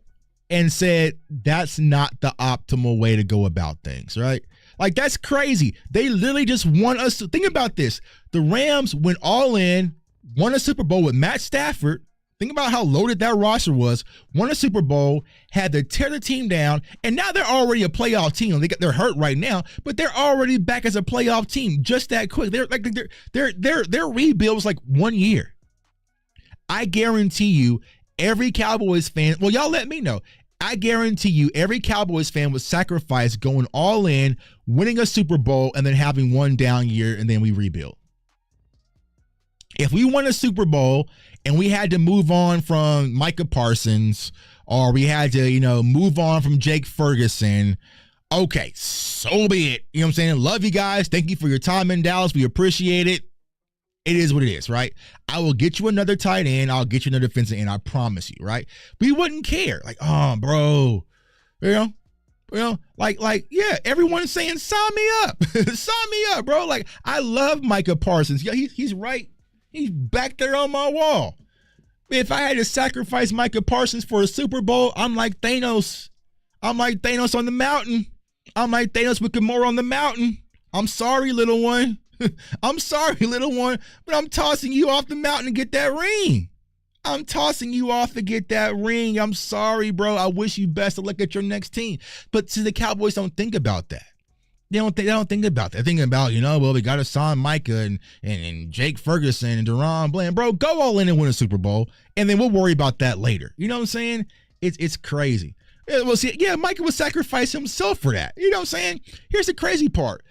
and said that's not the optimal way to go about things, right? Like, that's crazy. They literally just want us to think about this. The Rams went all in, won a Super Bowl with Matt Stafford. Think about how loaded that roster was. Won a Super Bowl, had to tear the team down, and now they're already a playoff team. They're hurt right now, but they're already back as a playoff team just that quick. Their rebuild was like 1 year. I guarantee you, every Cowboys fan. Well, y'all let me know. I guarantee you, every Cowboys fan would sacrifice going all in, winning a Super Bowl, and then having one down year, and then we rebuild. If we won a Super Bowl and we had to move on from Micah Parsons, or we had to, move on from Jake Ferguson, okay, so be it. You know what I'm saying? Love you guys. Thank you for your time in Dallas. We appreciate it. It is what it is, right? I will get you another tight end. I'll get you another defensive end. I promise you, right? We wouldn't care. Like, oh, bro, yeah, everyone's saying, sign me up. Sign me up, bro. Like, I love Micah Parsons. Yeah, he's right. He's back there on my wall. If I had to sacrifice Micah Parsons for a Super Bowl, I'm like Thanos. I'm like Thanos on the mountain. I'm like Thanos with Gamora on the mountain. I'm sorry, little one. I'm sorry, little one, but I'm tossing you off the mountain to get that ring. I'm tossing you off to get that ring. I'm sorry, bro. I wish you best of luck at your next team. But see, the Cowboys don't think about that. They don't think about that. They're thinking about, we got to sign Micah and Jake Ferguson and Deron Bland. Bro, go all in and win a Super Bowl, and then we'll worry about that later. You know what I'm saying? It's crazy. Well, see, yeah, Micah would sacrifice himself for that. You know what I'm saying? Here's the crazy part.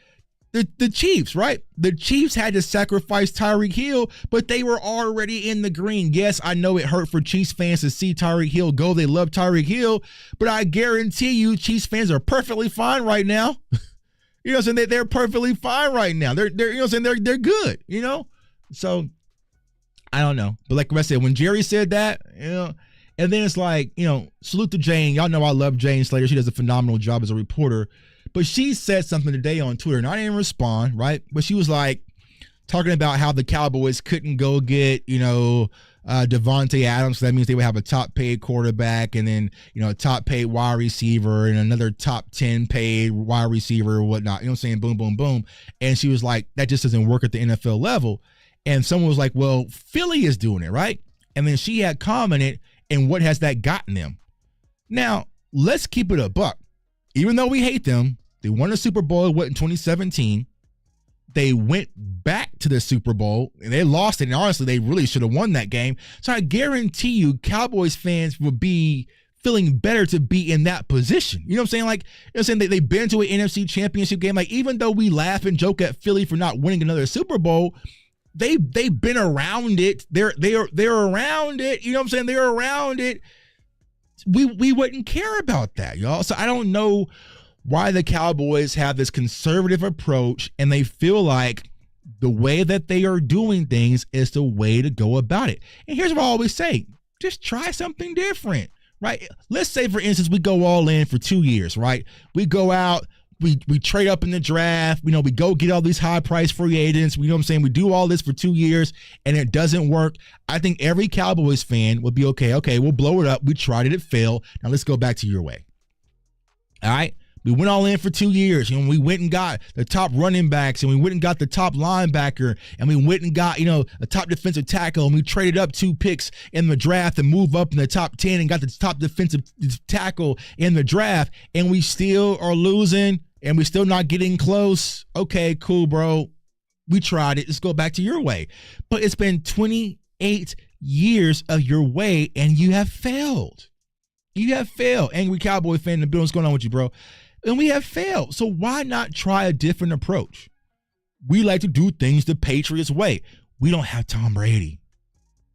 The Chiefs, right? The Chiefs had to sacrifice Tyreek Hill, but they were already in the green. Yes, I know it hurt for Chiefs fans to see Tyreek Hill go. They love Tyreek Hill, but I guarantee you Chiefs fans are perfectly fine right now. You know what I'm saying? They're perfectly fine right now. They're you know what I'm saying? They're good, So I don't know. But like I said, when Jerry said that, and then it's like, salute to Jane. Y'all know I love Jane Slater. She does a phenomenal job as a reporter. But she said something today on Twitter, and I didn't respond, right? But she was like talking about how the Cowboys couldn't go get, Devontae Adams. So that means they would have a top paid quarterback and then, a top paid wide receiver and another top 10 paid wide receiver or whatnot. You know what I'm saying? Boom, boom, boom. And she was like, that just doesn't work at the NFL level. And someone was like, well, Philly is doing it, right? And then she had commented, and what has that gotten them? Now, let's keep it a buck. Even though we hate them, they won a Super Bowl in 2017. They went back to the Super Bowl and they lost it. And honestly, they really should have won that game. So I guarantee you Cowboys fans would be feeling better to be in that position. You know what I'm saying? Like, they've been to an NFC championship game. Like, even though we laugh and joke at Philly for not winning another Super Bowl, they've been around it. They're around it. You know what I'm saying? They're around it. We wouldn't care about that, y'all. So I don't know why the Cowboys have this conservative approach and they feel like the way that they are doing things is the way to go about it. And here's what I always say, just try something different, right? Let's say, for instance, we go all in for 2 years, right? We go out, we trade up in the draft, we go get all these high price free agents, you know what I'm saying? We do all this for 2 years and it doesn't work. I think every Cowboys fan would be okay, we'll blow it up. We tried it, it failed. Now let's go back to your way. All right? We went all in for 2 years. We went and got the top running backs, and we went and got the top linebacker, and we went and got, a top defensive tackle, and we traded up 2 picks in the draft and moved up in the top 10 and got the top defensive tackle in the draft, and we still are losing, and we're still not getting close. Okay, cool, bro. We tried it. Let's go back to your way. But it's been 28 years of your way, and you have failed. You have failed. Angry Cowboy fan in the building, what's going on with you, bro? And we have failed. So why not try a different approach? We like to do things the Patriots way. We don't have Tom Brady.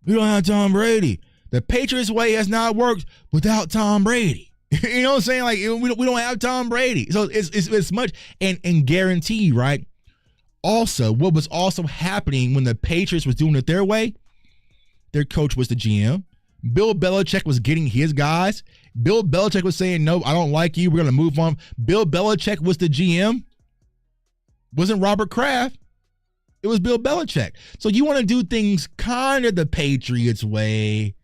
We don't have Tom Brady. The Patriots way has not worked without Tom Brady. You know what I'm saying? Like, we don't have Tom Brady. So it's much, and guarantee, right? Also, what was also happening when the Patriots was doing it their way, their coach was the GM. Bill Belichick was getting his guys. Bill Belichick was saying, no, I don't like you. We're going to move on. Bill Belichick was the GM. Wasn't Robert Kraft. It was Bill Belichick. So you want to do things kind of the Patriots way,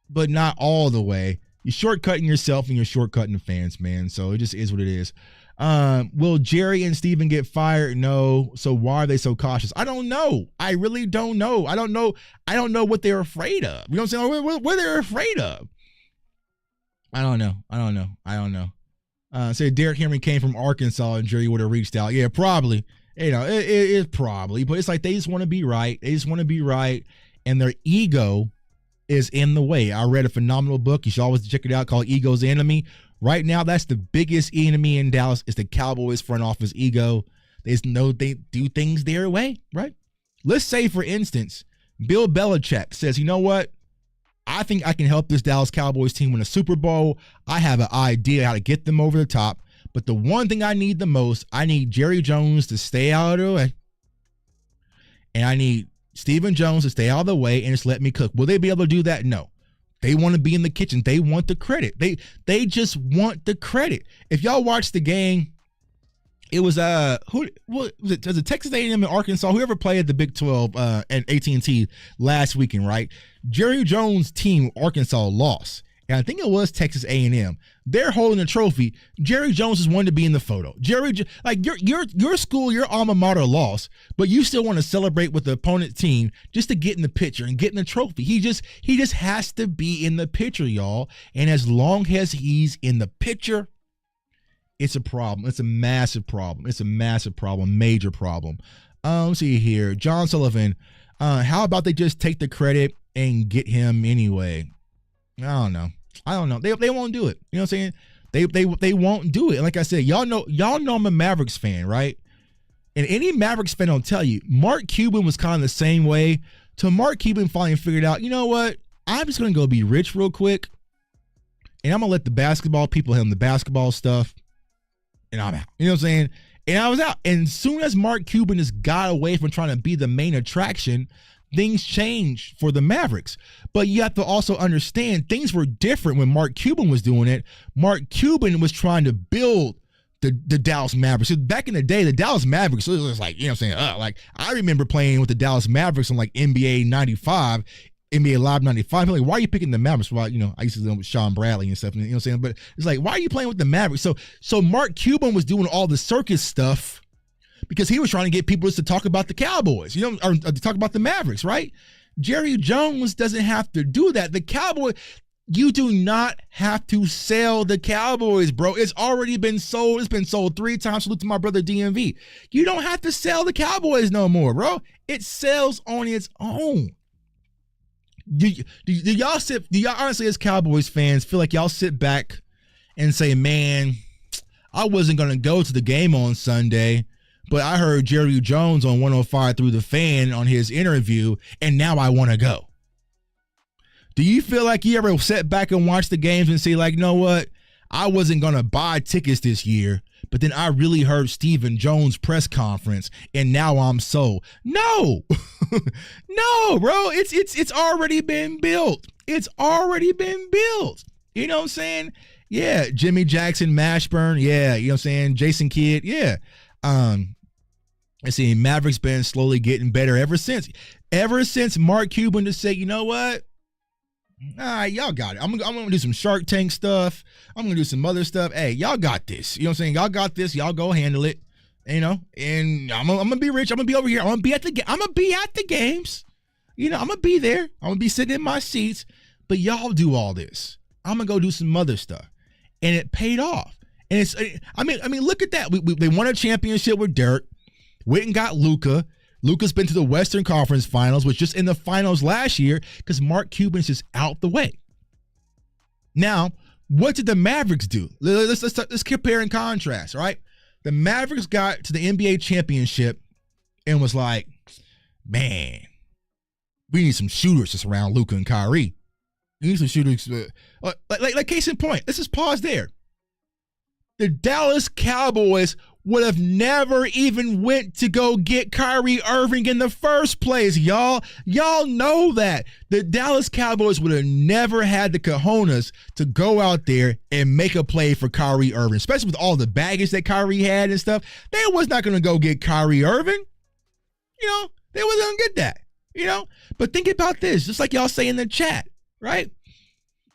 but not all the way. You're shortcutting yourself and you're shortcutting the fans, man. So it just is what it is. Will Jerry and Steven get fired? No. So why are they so cautious? I don't know. I really don't know. I don't know what they're afraid of. You know what I'm saying? What they're afraid of. I don't know. Say Derrick Henry came from Arkansas and Jerry would have reached out. Yeah, probably. You know, it's probably. But it's like they just want to be right. They just want to be right. And their ego is in the way. I read a phenomenal book. You should always check it out, called Ego's Enemy. Right now, that's the biggest enemy in Dallas is the Cowboys front office ego. They do things their way, right? Let's say, for instance, Bill Belichick says, you know what? I think I can help this Dallas Cowboys team win a Super Bowl. I have an idea how to get them over the top. But the one thing I need the most, I need Jerry Jones to stay out of the way. And I need Stephen Jones to stay out of the way and just let me cook. Will they be able to do that? No. They want to be in the kitchen. They want the credit. They just want the credit. If y'all watch the game, it was was it Texas A&M and Arkansas, whoever played at the Big 12 and AT&T last weekend, right? Jerry Jones' team, Arkansas, lost. And I think it was Texas A&M. They're holding a trophy. Jerry Jones is one to be in the photo. Like your school, your alma mater lost, but you still want to celebrate with the opponent team just to get in the picture and get in the trophy. He just has to be in the picture, y'all. And as long as he's in the picture, it's a problem. It's a massive problem. It's a massive problem, major problem. Let's see here. John Sullivan, how about they just take the credit and get him anyway? I don't know. They won't do it. You know what I'm saying? They won't do it. And like I said, y'all know I'm a Mavericks fan, right? And any Mavericks fan will tell you, Mark Cuban was kind of the same way. Till Mark Cuban finally figured out, you know what? I'm just gonna go be rich real quick, and I'm gonna let the basketball people handle the basketball stuff, and I'm out. You know what I'm saying? And I was out. And as soon as Mark Cuban just got away from trying to be the main attraction, things changed for the Mavericks. But you have to also understand things were different when Mark Cuban was doing it. Mark Cuban was trying to build the Dallas Mavericks. So back in the day, the Dallas Mavericks, it was like, you know what I'm saying? Like I remember playing with the Dallas Mavericks on like NBA 95, NBA Live 95. I'm like, why are you picking the Mavericks? Well, you know, I used to do with Sean Bradley and stuff, you know what I'm saying? But it's like, why are you playing with the Mavericks? So Mark Cuban was doing all the circus stuff because he was trying to get people to talk about the Cowboys, you know, or to talk about the Mavericks, right? Jerry Jones doesn't have to do that. The Cowboys, you do not have to sell the Cowboys, bro. It's already been sold. It's been sold 3 times. Salute to my brother DMV. You don't have to sell the Cowboys no more, bro. It sells on its own. Do y'all honestly, as Cowboys fans, feel like y'all sit back and say, man, I wasn't going to go to the game on Sunday, but I heard Jerry Jones on 105 Through the Fan on his interview, and now I want to go. Do you feel like you ever sat back and watched the games and say, like, you know what? I wasn't going to buy tickets this year, but then I really heard Stephen Jones' press conference, and now I'm sold. No. No, bro. It's already been built. It's already been built. You know what I'm saying? Yeah. Jimmy Jackson, Mashburn. Yeah. You know what I'm saying? Jason Kidd. Yeah. I see Mavericks been slowly getting better ever since Mark Cuban to say, you know what? All right, y'all got it. I'm gonna do some Shark Tank stuff. I'm gonna do some other stuff. Hey, y'all got this. You know what I'm saying? Y'all got this. Y'all go handle it. You know, and I'm gonna be rich. I'm gonna be over here. I'm gonna be at the games. You know, I'm gonna be there. I'm gonna be sitting in my seats. But y'all do all this. I'm gonna go do some other stuff, and it paid off. And it's, I mean, look at that. They won a championship with Dirk. Went and got Luka. Luka's been to the Western Conference Finals, was just in the finals last year because Mark Cuban's just out the way. Now, what did the Mavericks do? Let's compare and contrast, right? The Mavericks got to the NBA championship and was like, man, we need some shooters to surround Luka and Kyrie. We need some shooters. Like case in point, let's just pause there. The Dallas Cowboys would have never even went to go get Kyrie Irving in the first place, y'all. Y'all know that. The Dallas Cowboys would have never had the cojones to go out there and make a play for Kyrie Irving, especially with all the baggage that Kyrie had and stuff. They was not going to go get Kyrie Irving. You know, they wasn't going to get that, you know. But think about this, just like y'all say in the chat, right?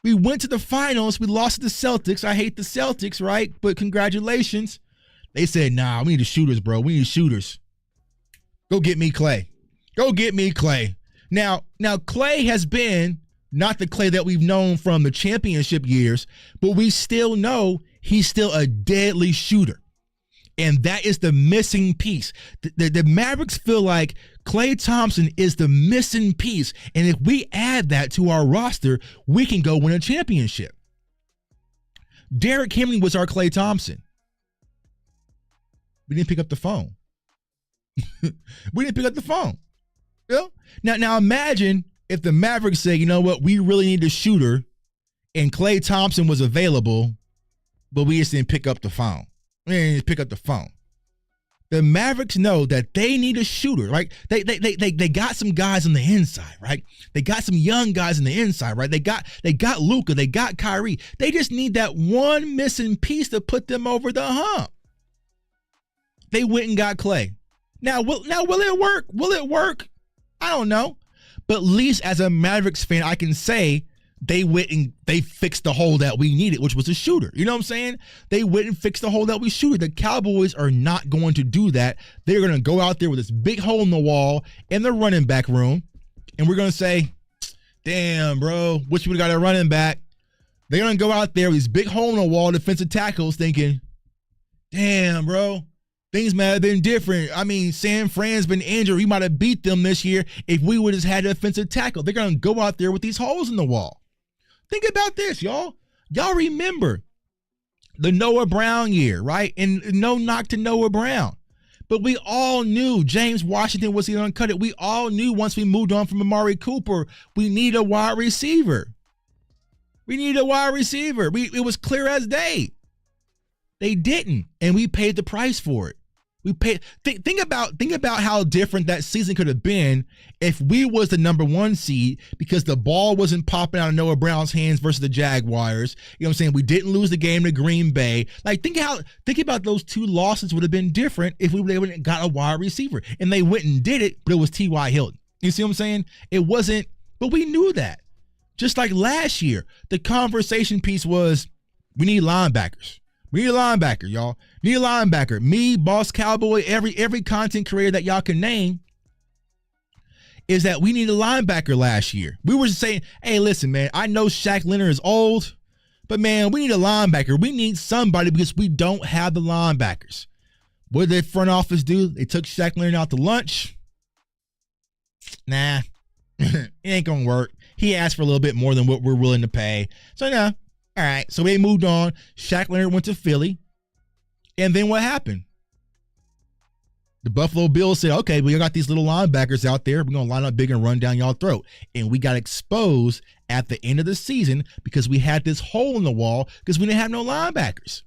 We went to the finals. We lost to the Celtics. I hate the Celtics, right? But congratulations. They said, nah, we need the shooters, bro. We need shooters. Go get me Clay. Go get me Clay. Now Clay has been not the Clay that we've known from the championship years, but we still know he's still a deadly shooter. And that is the missing piece. The Mavericks feel like Klay Thompson is the missing piece. And if we add that to our roster, we can go win a championship. Derrick Henry was our Klay Thompson. We didn't pick up the phone. We didn't pick up the phone. You know? Now imagine if the Mavericks say, you know what, we really need a shooter, and Klay Thompson was available, but we just didn't pick up the phone. We didn't pick up the phone. The Mavericks know that they need a shooter, right? They got some guys on the inside, right? They got some young guys on the inside, right? They got Luka, they got Kyrie. They just need that one missing piece to put them over the hump. They went and got Clay. Now will it work? Will it work? I don't know. But at least as a Mavericks fan, I can say they went and they fixed the hole that we needed, which was a shooter. You know what I'm saying? They went and fixed the hole that we shooted. The Cowboys are not going to do that. They're going to go out there with this big hole in the wall in the running back room, and we're going to say, damn, bro, wish we got a running back. They're going to go out there with this big hole in the wall, defensive tackles, thinking, damn, bro, things might have been different. I mean, San Fran's been injured. We might have beat them this year if we would have had a defensive tackle. They're going to go out there with these holes in the wall. Think about this, y'all. Y'all remember the Noah Brown year, right? And no knock to Noah Brown. But we all knew James Washington was the uncut it. We all knew once we moved on from Amari Cooper, we need a wide receiver. We need a wide receiver. It was clear as day. They didn't, and we paid the price for it. We paid. Think about how different that season could have been if we was the number 1 seed because the ball wasn't popping out of Noah Brown's hands versus the Jaguars. You know what I'm saying? We didn't lose the game to Green Bay. Like think about those 2 losses would have been different if we would have got a wide receiver. And they went and did it, but it was T.Y. Hilton. You see what I'm saying? It wasn't, but we knew that. Just like last year, the conversation piece was we need linebackers. We need a linebacker, y'all. Need a linebacker. Me, Boss Cowboy, every content creator that y'all can name is that we need a linebacker last year. We were just saying, hey, listen, man, I know Shaq Leonard is old, but, man, we need a linebacker. We need somebody because we don't have the linebackers. What did the front office do? They took Shaq Leonard out to lunch. Nah, it ain't going to work. He asked for a little bit more than what we're willing to pay. So, nah. All right, so they moved on. Shaq Leonard went to Philly. And then what happened? The Buffalo Bills said, okay, we got these little linebackers out there. We're going to line up big and run down y'all throat. And we got exposed at the end of the season because we had this hole in the wall because we didn't have no linebackers.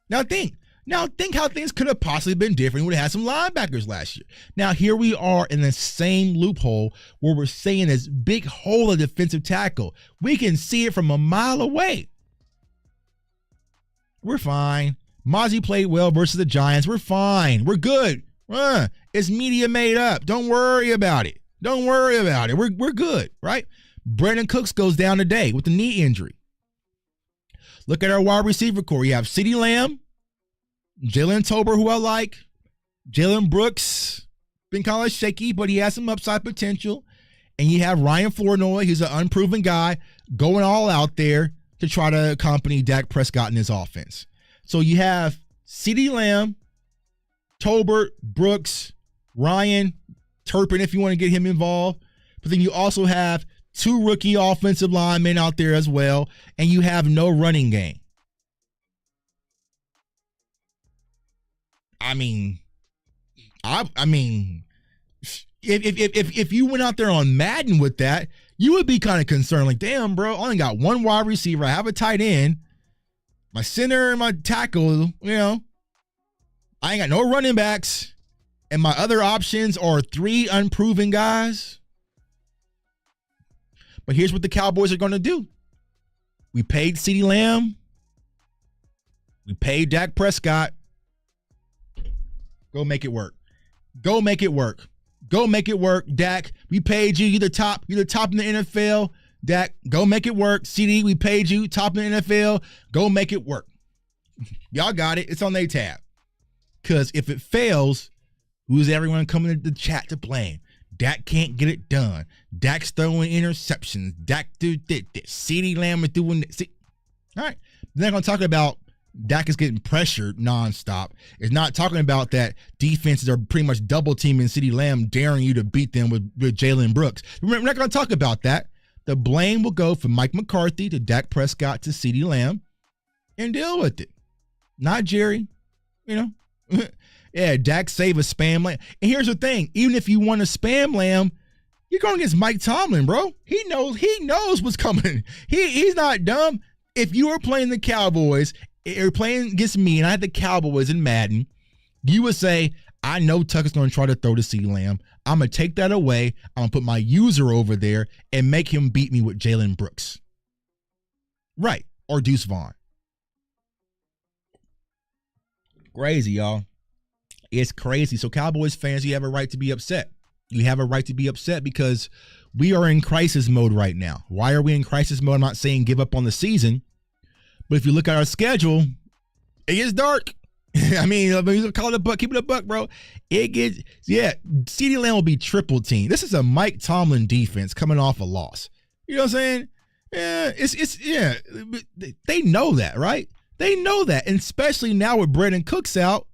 Now think how things could have possibly been different. We would have had some linebackers last year. Now here we are in the same loophole where we're saying this big hole of defensive tackle. We can see it from a mile away. We're fine. Mozzie played well versus the Giants. We're fine. We're good. It's media made up. Don't worry about it. Don't worry about it. We're good, right? Brandon Cooks goes down today with a knee injury. Look at our wide receiver core. You have CeeDee Lamb, Jalen Tolbert, who I like. Jalen Brooks, been kind of shaky, but he has some upside potential. And you have Ryan Flournoy, he's an unproven guy, going all out there to try to accompany Dak Prescott in his offense. So you have CeeDee Lamb, Tolbert, Brooks, Ryan, Turpin, if you want to get him involved. But then you also have 2 rookie offensive linemen out there as well, and you have no running game. I mean, I mean, if you went out there on Madden with that, you would be kind of concerned. Like, damn, bro, I only got one wide receiver. I have a tight end, my center and my tackle. You know, I ain't got no running backs, and my other options are 3 unproven guys. But here's what the Cowboys are going to do. We paid CeeDee Lamb. We paid Dak Prescott. Go make it work. Go make it work. Go make it work, Dak. We paid you. You're the top in the NFL. Dak, go make it work. CD, we paid you. Top in the NFL. Go make it work. Y'all got it. It's on their tab. Because if it fails, who's everyone coming to the chat to blame? Dak can't get it done. Dak's throwing interceptions. Dak do this. CeeDee Lamb is doing this. All right. They're not going to talk about Dak is getting pressured nonstop. It's not talking about that defenses are pretty much double teaming CeeDee Lamb, daring you to beat them with Jalen Brooks. We're not going to talk about that. The blame will go from Mike McCarthy to Dak Prescott to CeeDee Lamb and deal with it. Not Jerry. You know? Yeah, Dak save a spam lamb. And here's the thing. Even if you want to spam lamb, you're going against Mike Tomlin, bro. He knows what's coming. He's not dumb. If you were playing the Cowboys or playing against me and I had the Cowboys in Madden, you would say, I know Tucker's going to try to throw to CeeDee Lamb. I'm going to take that away. I'm going to put my user over there and make him beat me with Jalen Brooks. Right. Or Deuce Vaughn. Crazy, y'all. It's crazy. So Cowboys fans, you have a right to be upset. You have a right to be upset because we are in crisis mode right now. Why are we in crisis mode? I'm not saying give up on the season, but if you look at our schedule, it gets dark. I mean, call it a buck, keep it a buck, bro. It gets, CeeDee Lamb will be triple team. This is a Mike Tomlin defense coming off a loss. You know what I'm saying? Yeah, they know that, right? They know that, and especially now with Brandon Cooks out.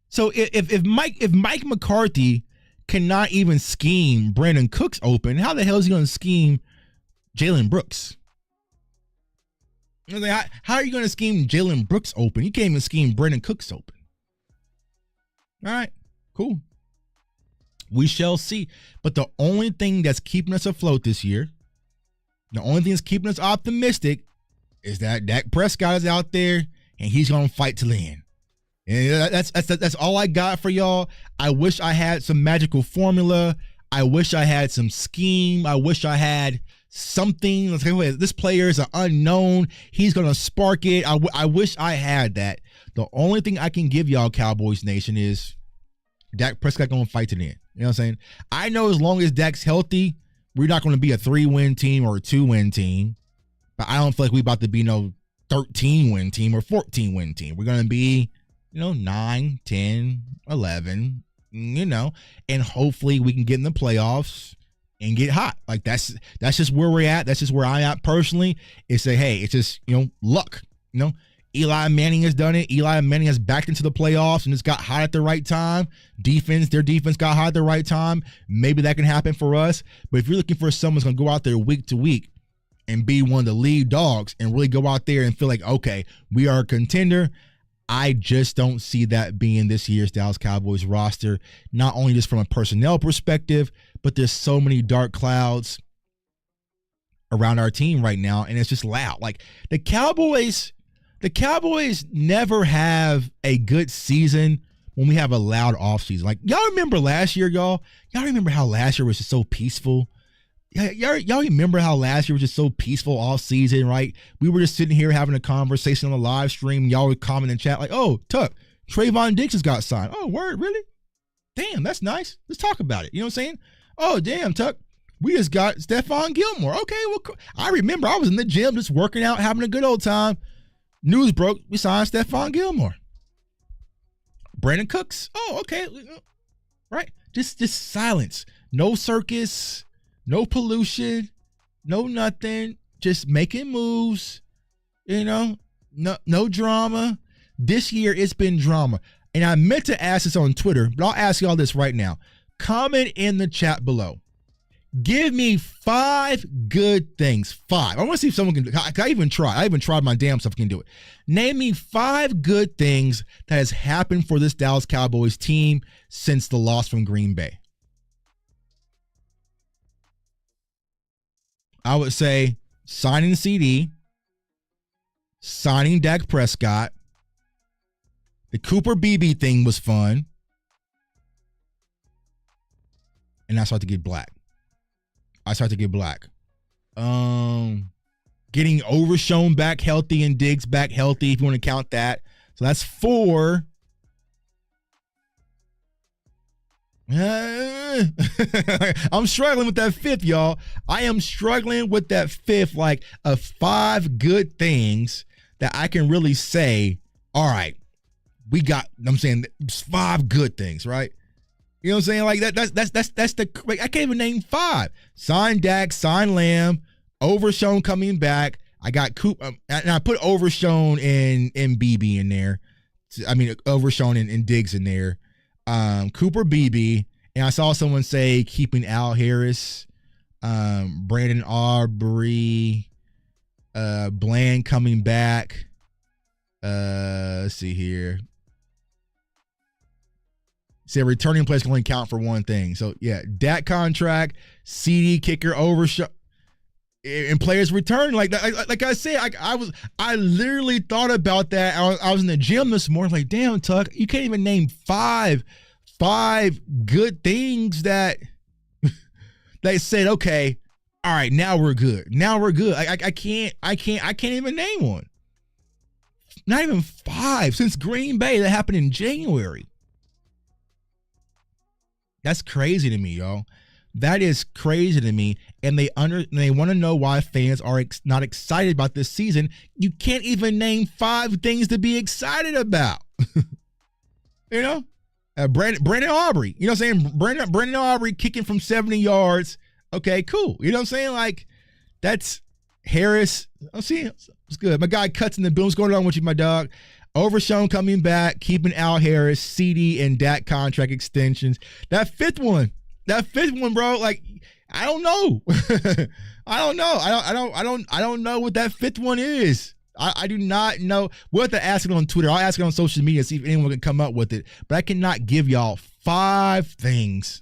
So if Mike McCarthy cannot even scheme Brandon Cooks open, how the hell is he going to scheme Jalen Brooks? How are you going to scheme Jalen Brooks open? You can't even scheme Brandon Cooks open. All right, cool. We shall see. But the only thing that's keeping us afloat this year, the only thing that's keeping us optimistic is that Dak Prescott is out there and he's going to fight to the end. And that's all I got for y'all. I wish I had some magical formula. I wish I had some scheme. I wish I had something. Let's say, this player is an unknown. He's going to spark it. I wish I had that. The only thing I can give y'all, Cowboys Nation, is Dak Prescott going to fight to the end. You know what I'm saying? I know as long as Dak's healthy, we're not going to be a 3-win team or a 2-win team. But I don't feel like we're about to be no 13-win team or 14-win team. We're going to be 9, 10, 11, and hopefully we can get in the playoffs and get hot. Like that's just where we're at. That's just where I'm at personally. It's it's just, luck. Eli Manning has done it. Eli Manning has backed into the playoffs and it's got hot at the right time. Their defense got hot at the right time. Maybe that can happen for us. But if you're looking for someone who's going to go out there week to week and be one of the lead dogs and really go out there and feel like, okay, we are a contender, I just don't see that being this year's Dallas Cowboys roster, not only just from a personnel perspective, but there's so many dark clouds around our team right now, and it's just loud. Like the Cowboys never have a good season when we have a loud offseason. Like y'all remember last year, y'all remember how last year was just so peaceful? Y'all remember how last year was just so peaceful all season, right? We were just sitting here having a conversation on the live stream. Y'all would comment in chat like, oh, Tuck, Trayvon Diggs has got signed. Oh, word, really? Damn, that's nice. Let's talk about it. You know what I'm saying? Oh, damn, Tuck, we just got Stephon Gilmore. Okay, well, I remember I was in the gym just working out, having a good old time. News broke, we signed Stephon Gilmore. Brandon Cooks. Oh, okay. Right? Just silence. No circus. No pollution, no nothing, just making moves, no drama. This year it's been drama. And I meant to ask this on Twitter, but I'll ask y'all this right now. Comment in the chat below. Give me 5 good things. 5. I want to see if someone can. I even try. I even tried my damn self can do it. Name me 5 good things that has happened for this Dallas Cowboys team since the loss from Green Bay. I would say signing CD, signing Dak Prescott, the Cooper Beebe thing was fun, and I started to get black. Getting Overshown back healthy and Diggs back healthy, if you want to count that. So that's 4. I'm struggling with that 5th, y'all. I am struggling with that 5th, like of 5 good things that I can really say, all right, we got, I'm saying 5 good things, right? You know what I'm saying? Like that's the, I can't even name 5. Sign Dak, sign Lamb, Overshown coming back. I got Cooper, and I put Overshown and BB in there. I mean, Overshown and Diggs in there. Cooper Beebe, and I saw someone say keeping Al Harris, Brandon Aubrey, Bland coming back. Let's see here. Say returning players can only count for one thing. So yeah, Dak contract, CD kicker, Overshown, and players return. Like I said, I literally thought about that. I was in the gym this morning, like, damn, Tuck, you can't even name 5 good things that they said, okay, all right, now we're good. I can't even name one. Not even 5 since Green Bay. That happened in January. That's crazy to me, y'all. That is crazy to me. And they want to know why fans are not excited about this season. You can't even name 5 things to be excited about. You know? Brandon Aubrey. You know what I'm saying? Brandon Aubrey kicking from 70 yards. Okay, cool. You know what I'm saying? Like, that's Harris. I'm seeing it's good. My guy Cuts in the boom. What's going on with you, my dog? Overshown coming back, keeping Al Harris, CD, and Dak contract extensions. That 5th one, bro. Like, I don't know. I don't know what that 5th one is. I do not know. We'll have to ask it on Twitter. I'll ask it on social media, see if anyone can come up with it. But I cannot give y'all 5 things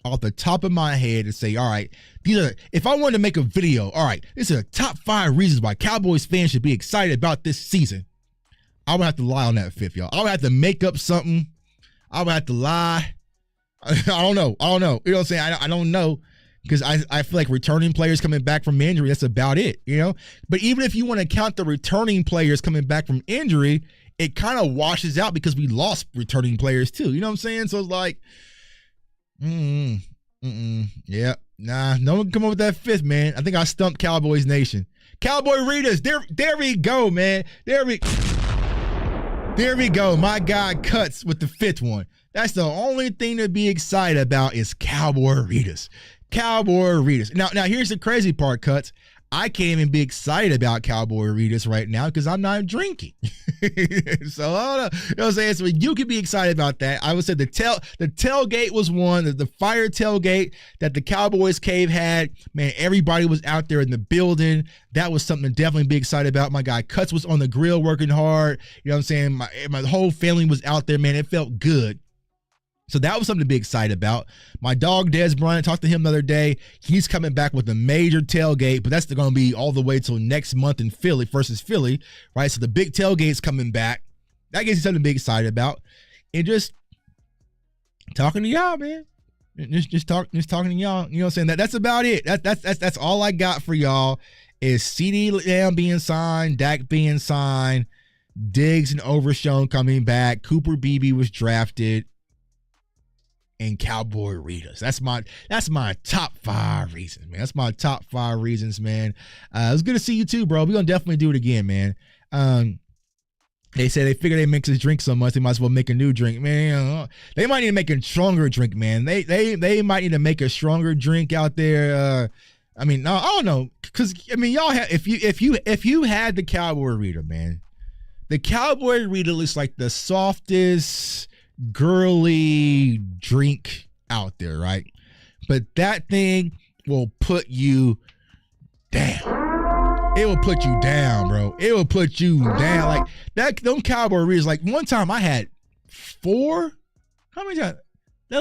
off the top of my head and say, all right, these are, if I wanted to make a video, all right, these are the top 5 reasons why Cowboys fans should be excited about this season. I would have to lie on that 5th, y'all. I would have to make up something. I would have to lie. I don't know. You know what I'm saying? I don't know, because I feel like returning players coming back from injury, that's about it, you know? But even if you want to count the returning players coming back from injury, it kind of washes out because we lost returning players too. You know what I'm saying? So it's like, yeah, nah, no one can come up with that 5th, man. I think I stumped Cowboys Nation. Cowboy readers, there we go, man. There we go. My guy Cuts with the 5th one. That's the only thing to be excited about is Cowboy readers. Cowboy readers. Now here's the crazy part, Cuts. I can't even be excited about Cowboy readers right now because I'm not drinking. So I don't know. You know what I'm saying? So you can be excited about that. I would say the tailgate was one, the fire tailgate that the Cowboys Cave had. Man, everybody was out there in the building. That was something to definitely be excited about. My guy Cuts was on the grill working hard. You know what I'm saying? My whole family was out there, man. It felt good. So that was something to be excited about. My dog, Dez Bryant, talked to him the other day. He's coming back with a major tailgate, but that's going to be all the way till next month in Philly versus Philly, right? So the big tailgate's coming back. That gives you something to be excited about. And just talking to y'all, man. Just talking to y'all. You know what I'm saying? That's about it. That's all I got for y'all is CD Lamb being signed, Dak being signed, Diggs and Overshown coming back, Cooper Beebe was drafted, and Cowboy readers. That's my top 5 reasons, man. That's my top 5 reasons, man. It was good to see you too, bro. We're gonna definitely do it again, man. They say they figure they mix this drink so much, they might as well make a new drink, man. They might need to make a stronger drink, man. They might need to make a stronger drink out there. I mean, no, I don't know, because I mean, y'all have if you had the Cowboy reader, man, the Cowboy reader looks like the softest girly drink out there, right? But that thing, will put you down. It will put you down, bro. It will put you down. Like that, them Cowboy readers. Like one time I had 4. How many times? I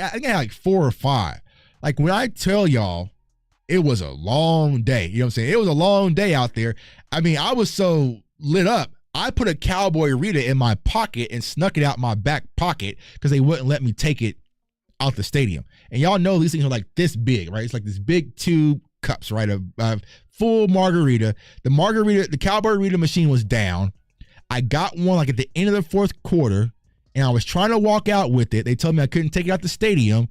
think I had like 4 or 5. Like when I tell y'all, it was a long day. You know what I'm saying? It was a long day out there. I mean, I was so lit up. I put a Cowboy reader in my pocket and snuck it out my back pocket because they wouldn't let me take it out the stadium. And y'all know these things are like this big, right? It's like this big tube cups, right? A full margarita. The Cowboy reader machine was down. I got one like at the end of the 4th quarter, and I was trying to walk out with it. They told me I couldn't take it out the stadium.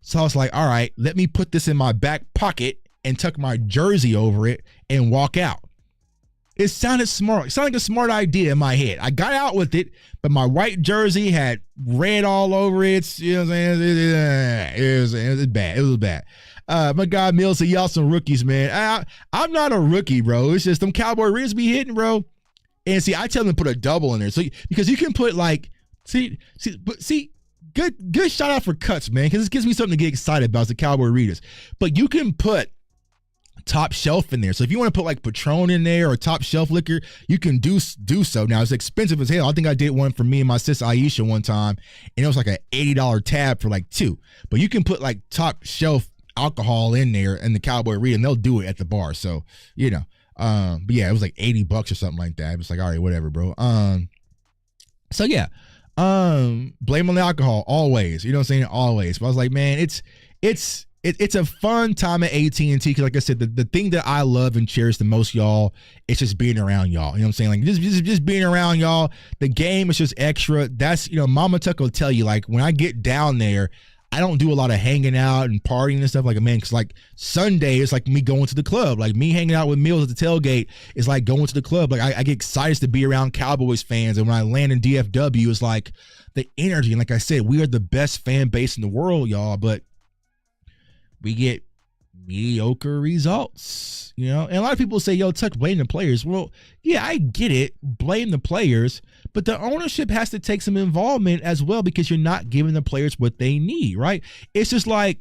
So I was like, all right, let me put this in my back pocket and tuck my jersey over it and walk out. It sounded smart. It sounded like a smart idea in my head. I got out with it, but my white jersey had red all over it. You know what I'm saying? It was bad. It was bad. My guy Mills said, y'all some rookies, man. I'm not a rookie, bro. It's just them Cowboy readers be hitting, bro. And see, I tell them to put a double in there. So because you can put like, see, good shout out for cuts, man, because this gives me something to get excited about, the Cowboy readers. But you can put top shelf in there. So if you want to put like Patron in there or top shelf liquor, you can do so. Now it's expensive as hell. I think I did one for me and my sis Aisha one time, and it was like an $80 tab for like 2. But you can put like top shelf alcohol in there and the Cowboy reader, and they'll do it at the bar. So you know, but yeah, it was like $80 or something like that. It was like, all right, whatever, bro. So yeah, blame on the alcohol always. You know what I'm saying? Always. But I was like, man, it's a fun time at AT&T because, like I said, the thing that I love and cherish the most, y'all, it's just being around y'all. You know what I'm saying? Like just being around y'all. The game is just extra. That's, you know, Mama Tuck will tell you, like, when I get down there, I don't do a lot of hanging out and partying and stuff like, man, because like Sunday is like me going to the club. Like me hanging out with Mills at the tailgate is like going to the club. Like I get excited to be around Cowboys fans. And when I land in DFW, it's like the energy. And like I said, we are the best fan base in the world, y'all. But we get mediocre results, you know? And a lot of people say, yo, Tuck, blame the players. Well, yeah, I get it. Blame the players. But the ownership has to take some involvement as well because you're not giving the players what they need, right? It's just like,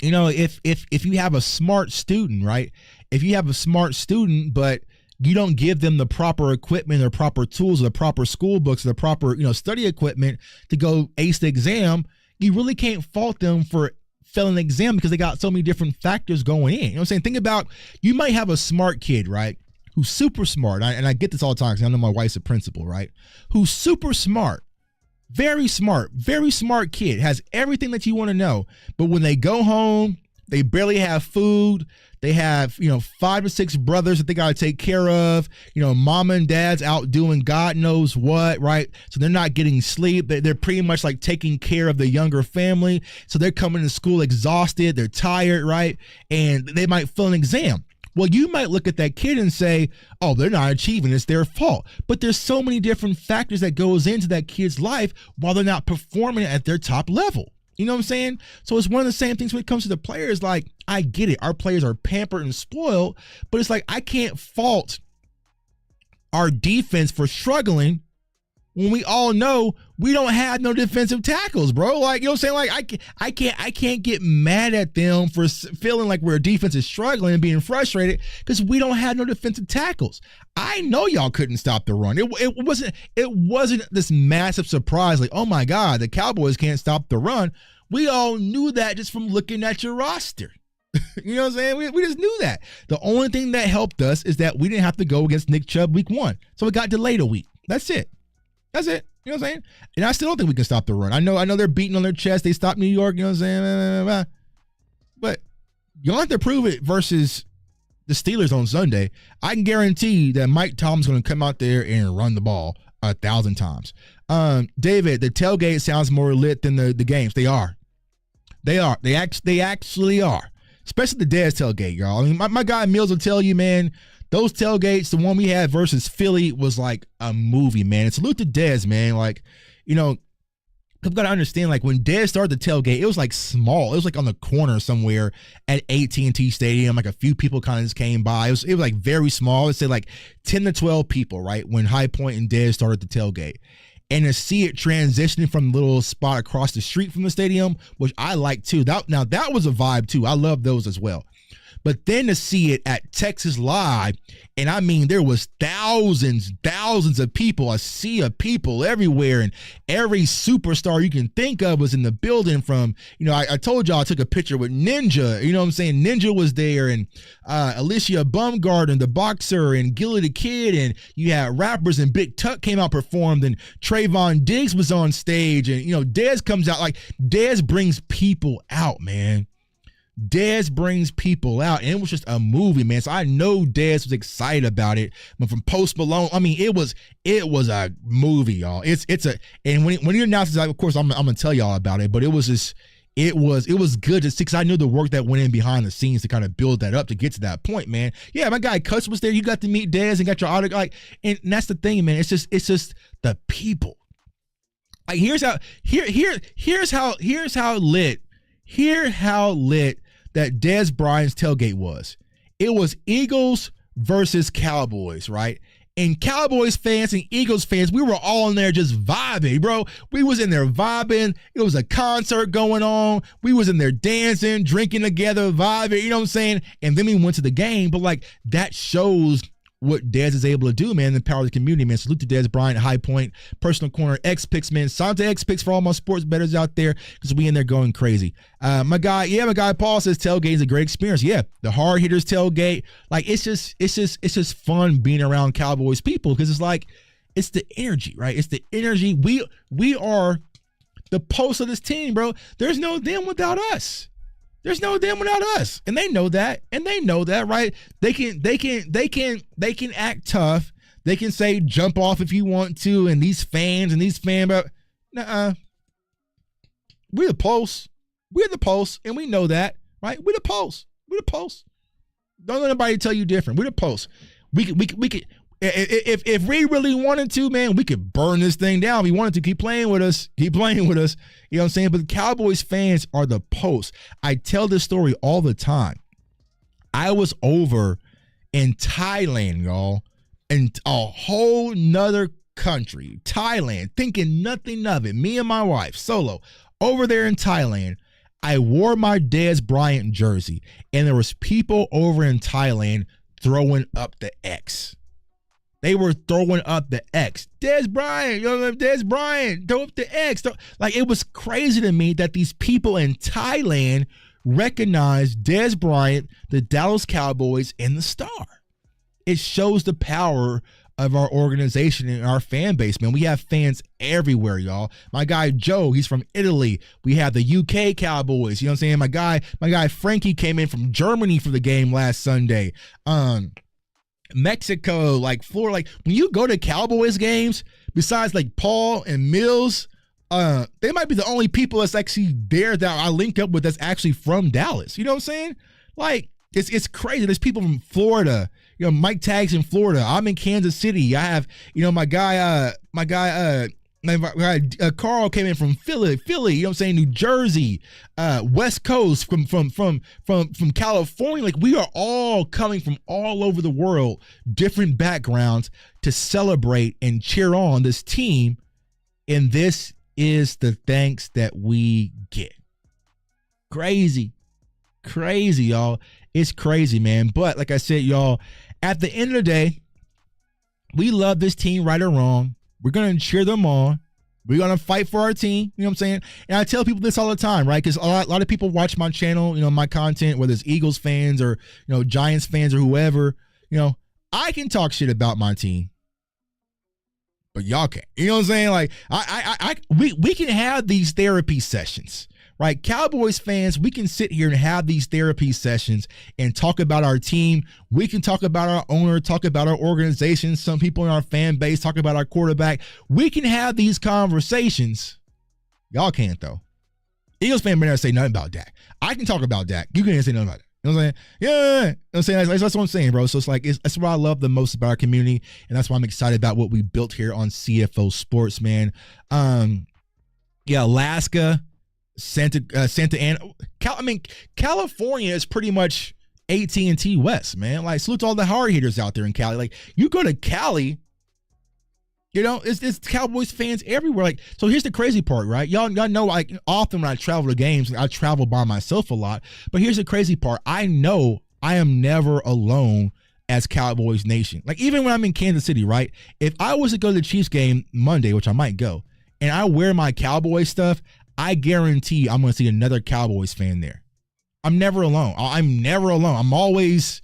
you know, if you have a smart student, right? If you have a smart student, but you don't give them the proper equipment or proper tools or the proper school books or the proper, you know, study equipment to go ace the exam, you really can't fault them for failing the exam because they got so many different factors going in. You know what I'm saying? Think about, you might have a smart kid, right? Who's super smart. And I get this all the time because I know my wife's a principal, right? Who's super smart, very smart kid, has everything that you want to know. But when they go home, they barely have food. They have, you know, 5 or 6 brothers that they got to take care of. You know, mama and dad's out doing God knows what, right? So they're not getting sleep. They're pretty much like taking care of the younger family. So they're coming to school exhausted. They're tired, right? And they might fail an exam. Well, you might look at that kid and say, oh, they're not achieving. It's their fault. But there's so many different factors that goes into that kid's life while they're not performing at their top level. You know what I'm saying? So it's one of the same things when it comes to the players. Like, I get it. Our players are pampered and spoiled, but it's like, I can't fault our defense for struggling when we all know we don't have no defensive tackles, bro. Like, you know what I'm saying? Like, I can't get mad at them for feeling like our defense is struggling and being frustrated because we don't have no defensive tackles. I know y'all couldn't stop the run. It wasn't this massive surprise like, oh my God, the Cowboys can't stop the run. We all knew that just from looking at your roster. You know what I'm saying? We just knew that. The only thing that helped us is that we didn't have to go against Nick Chubb week 1. So it got delayed a week. That's it. That's it. You know what I'm saying? And I still don't think we can stop the run. I know they're beating on their chest. They stopped New York. You know what I'm saying? But you'll have to prove it versus the Steelers on Sunday. I can guarantee that Mike Tomlin's going to come out there and run the ball 1,000 times. David, the tailgate sounds more lit than the games. They are. They actually are. Especially the Dez tailgate, y'all. I mean, my guy Mills will tell you, man, those tailgates, the one we had versus Philly was like a movie, man. And salute to Dez, man. Like, you know, you've got to understand, like, when Dez started the tailgate, it was like small. It was like on the corner somewhere at AT&T Stadium. Like a few people kind of just came by. It was like very small. I'd say like 10 to 12 people, right? When High Point and Dez started the tailgate. and to see it transitioning from the little spot across the street from the stadium, which I like too. That was a vibe too. I love those as well. But then to see it at Texas Live, and I mean, there was thousands of people, a sea of people everywhere, and every superstar you can think of was in the building from, I told y'all I took a picture with Ninja, you know what I'm saying? Ninja was there, and Alicia Bumgarner, the boxer, and Gilly the Kid, and you had rappers, and Big Tuck came out, performed, and Trayvon Diggs was on stage, and, Dez comes out, like, Dez brings people out, man. Dez brings people out, and it was just a movie, man. So I know Dez was excited about it. But from Post Malone, I mean, it was a movie, y'all. And when he announced it, of course, I'm gonna tell y'all about it. But it was good to see, because I knew the work that went in behind the scenes to kind of build that up to get to that point, man. Yeah, my guy Cuts was there. You got to meet Dez and got your autograph, like, and that's the thing, man. It's just the people. Like, here's how lit that Dez Bryant's tailgate was. It was Eagles versus Cowboys, right? And Cowboys fans and Eagles fans, we were all in there just vibing, bro. We was in there vibing. It was a concert going on. We was in there dancing, drinking together, vibing, you know what I'm saying? And then we went to the game, but like, that shows what Dez is able to do, man, the power of the community, man. Salute to Dez Bryant, High Point, Personal Corner, X Picks, man. Sign to X Picks for all my sports bettors out there, because we in there going crazy. My guy Paul says tailgate is a great experience. Yeah, the hard hitters tailgate, like, it's just fun being around Cowboys people, because it's like, it's the energy, right? It's the energy. We are the pulse of this team, bro. There's no them without us. There's no them without us, and they know that, right? They can act tough. They can say jump off if you want to, and these fans, but nuh-uh. We're the pulse, and we know that, right? We're the pulse. Don't let anybody tell you different. We're the pulse. We could. If we really wanted to, man, we could burn this thing down. We wanted to keep playing with us. You know what I'm saying? But the Cowboys fans are the post. I tell this story all the time. I was over in Thailand, y'all, in a whole nother country, Thailand, thinking nothing of it. Me and my wife, solo, over there in Thailand. I wore my Dez Bryant jersey, and there was people over in Thailand throwing up the X. They were throwing up the X. Dez Bryant, Dez Bryant, throw up the X. Like, it was crazy to me that these people in Thailand recognized Dez Bryant, the Dallas Cowboys, and the star. It shows the power of our organization and our fan base, man. We have fans everywhere, y'all. My guy Joe, he's from Italy. We have the UK Cowboys. You know what I'm saying? My guy Frankie came in from Germany for the game last Sunday. Mexico, like Florida, like, when you go to Cowboys games, besides like Paul and Mills, they might be the only people that's actually there that I link up with that's actually from Dallas. You know what I'm saying? Like, it's crazy. There's people from Florida. Mike Tagg's in Florida. I'm in Kansas City. I have, my guy Carl came in from Philly, you know what I'm saying, New Jersey, West Coast, from California. Like, we are all coming from all over the world, different backgrounds, to celebrate and cheer on this team. And this is the thanks that we get. Crazy, y'all. It's crazy, man. But like I said, y'all, at the end of the day, we love this team, right or wrong. We're going to cheer them on. We're going to fight for our team. You know what I'm saying? And I tell people this all the time, right? Because a lot of people watch my channel, my content, whether it's Eagles fans or, Giants fans or whoever. I can talk shit about my team, but y'all can't. You know what I'm saying? Like, we can have these therapy sessions, right? Cowboys fans, we can sit here and have these therapy sessions and talk about our team. We can talk about our owner, talk about our organization. Some people in our fan base talk about our quarterback. We can have these conversations. Y'all can't, though. Eagles fan may not say nothing about Dak. I can talk about Dak. You can't say nothing about it. You know what I'm saying? Yeah. You know what I'm saying? That's what I'm saying, bro. So it's like, that's what I love the most about our community. And that's why I'm excited about what we built here on CFO Sports, man. Alaska, Santa Ana. California is pretty much AT&T West, man. Like, salute to all the hard hitters out there in Cali. Like, you go to Cali, You know, it's Cowboys fans everywhere. Like, so here's the crazy part, right? Y'all know, like, often when I travel to games, I travel by myself a lot. But here's the crazy part. I know I am never alone as Cowboys Nation. Like, even when I'm in Kansas City, right? If I was to go to the Chiefs game Monday, which I might go, and I wear my Cowboys stuff, I guarantee I'm going to see another Cowboys fan there. I'm never alone. I'm never alone. I'm always,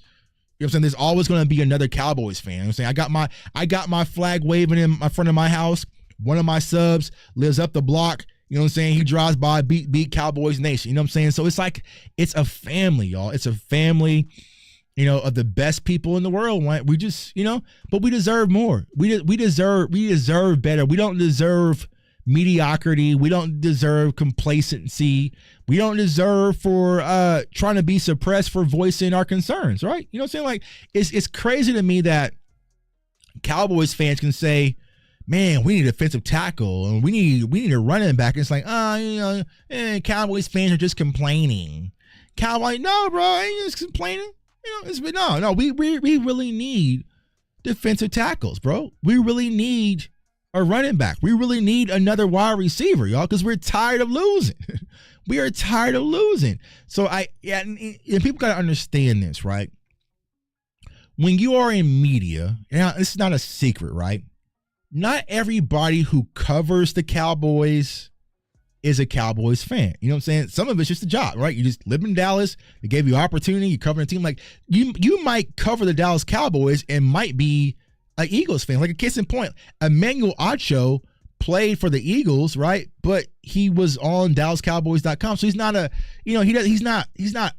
you know what I'm saying? There's always going to be another Cowboys fan. You know what I'm saying? I got my flag waving in front of my house. One of my subs lives up the block. You know what I'm saying? He drives by, beat Cowboys Nation. You know what I'm saying? So it's like, it's a family, y'all. It's a family, you know, of the best people in the world. We just, you know, but we deserve more. We deserve better. We don't deserve mediocrity. We don't deserve complacency. We don't deserve for trying to be suppressed for voicing our concerns, right? You know what I'm saying? Like, it's crazy to me that Cowboys fans can say, man, we need a defensive tackle and we need a running back. It's like, you know, Cowboys fans are just complaining. Cowboy, no, bro, I ain't just complaining. You know, we really need defensive tackles, bro. We really need a running back. We really need another wide receiver, y'all, because we're tired of losing. We are tired of losing. So and people got to understand this, right? When you are in media, and this is not a secret, right? Not everybody who covers the Cowboys is a Cowboys fan. You know what I'm saying? Some of it's just a job, right? You just live in Dallas. They gave you opportunity. You cover a team. Like, you might cover the Dallas Cowboys and might be an Eagles fan. Like, a case in point, Emmanuel Acho played for the Eagles, right? But he was on DallasCowboys.com. So he's not a, you know, he's not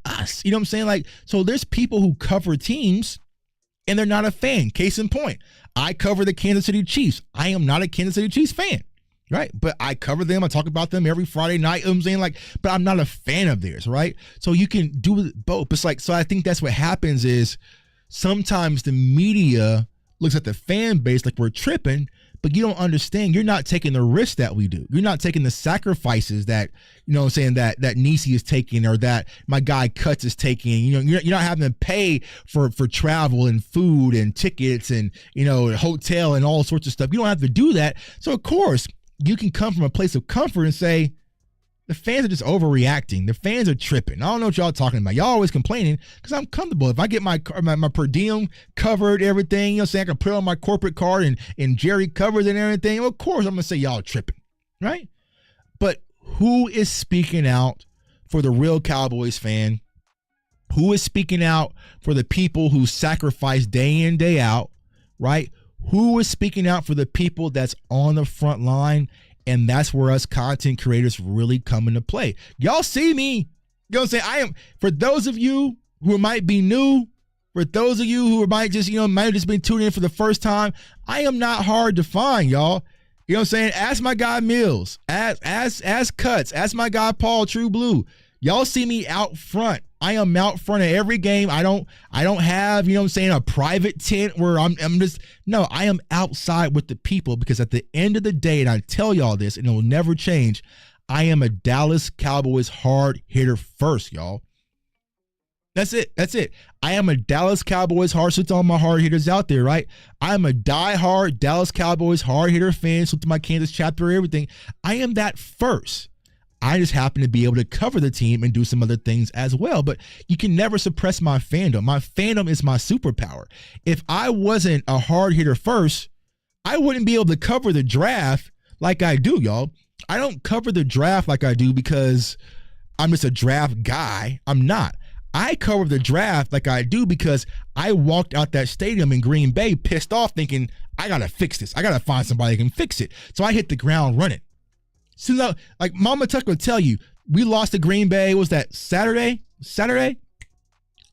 us. You know what I'm saying? Like, so there's people who cover teams and they're not a fan. Case in point, I cover the Kansas City Chiefs. I am not a Kansas City Chiefs fan, right? But I cover them. I talk about them every Friday night. You know what I'm saying? Like, but I'm not a fan of theirs, right? So you can do both. It's like, so I think that's what happens is sometimes the media looks at the fan base like we're tripping, but you don't understand. You're not taking the risks that we do. You're not taking the sacrifices that, you know what I'm saying, that Nisi is taking or that my guy Cuts is taking. You know, you're not having to pay for travel and food and tickets and, you know, hotel and all sorts of stuff. You don't have to do that. So, of course, you can come from a place of comfort and say, the fans are just overreacting. The fans are tripping. I don't know what y'all talking about. Y'all always complaining because I'm comfortable. If I get my per diem covered, everything, you know what I'm saying, I can put on my corporate card and Jerry covers and everything, of course I'm going to say y'all tripping, right? But who is speaking out for the real Cowboys fan? Who is speaking out for the people who sacrifice day in, day out, right? Who is speaking out for the people that's on the front line? And that's where us content creators really come into play. Y'all see me. You know what I'm saying? For those of you who might be new, for those of you who might just, you know, might have just been tuning in for the first time, I am not hard to find, y'all. You know what I'm saying? Ask my guy Mills. Ask Cuts. Ask my guy Paul True Blue. Y'all see me out front. I am out front of every game. I don't have, you know what I'm saying, a private tent where I'm just, no, I am outside with the people because at the end of the day, and I tell y'all this, and it will never change, I am a Dallas Cowboys hard hitter first, y'all. That's it. I am a Dallas Cowboys hard, so to all my hard hitters out there, right? I'm a diehard Dallas Cowboys hard hitter fan, so to my Kansas chapter, everything. I am that first. I just happen to be able to cover the team and do some other things as well. But you can never suppress my fandom. My fandom is my superpower. If I wasn't a hard hitter first, I wouldn't be able to cover the draft like I do, y'all. I don't cover the draft like I do because I'm just a draft guy. I'm not. I cover the draft like I do because I walked out that stadium in Green Bay pissed off thinking, I got to fix this. I got to find somebody who can fix it. So I hit the ground running. So, like Mama Tuck will tell you, we lost to Green Bay. Was that Saturday?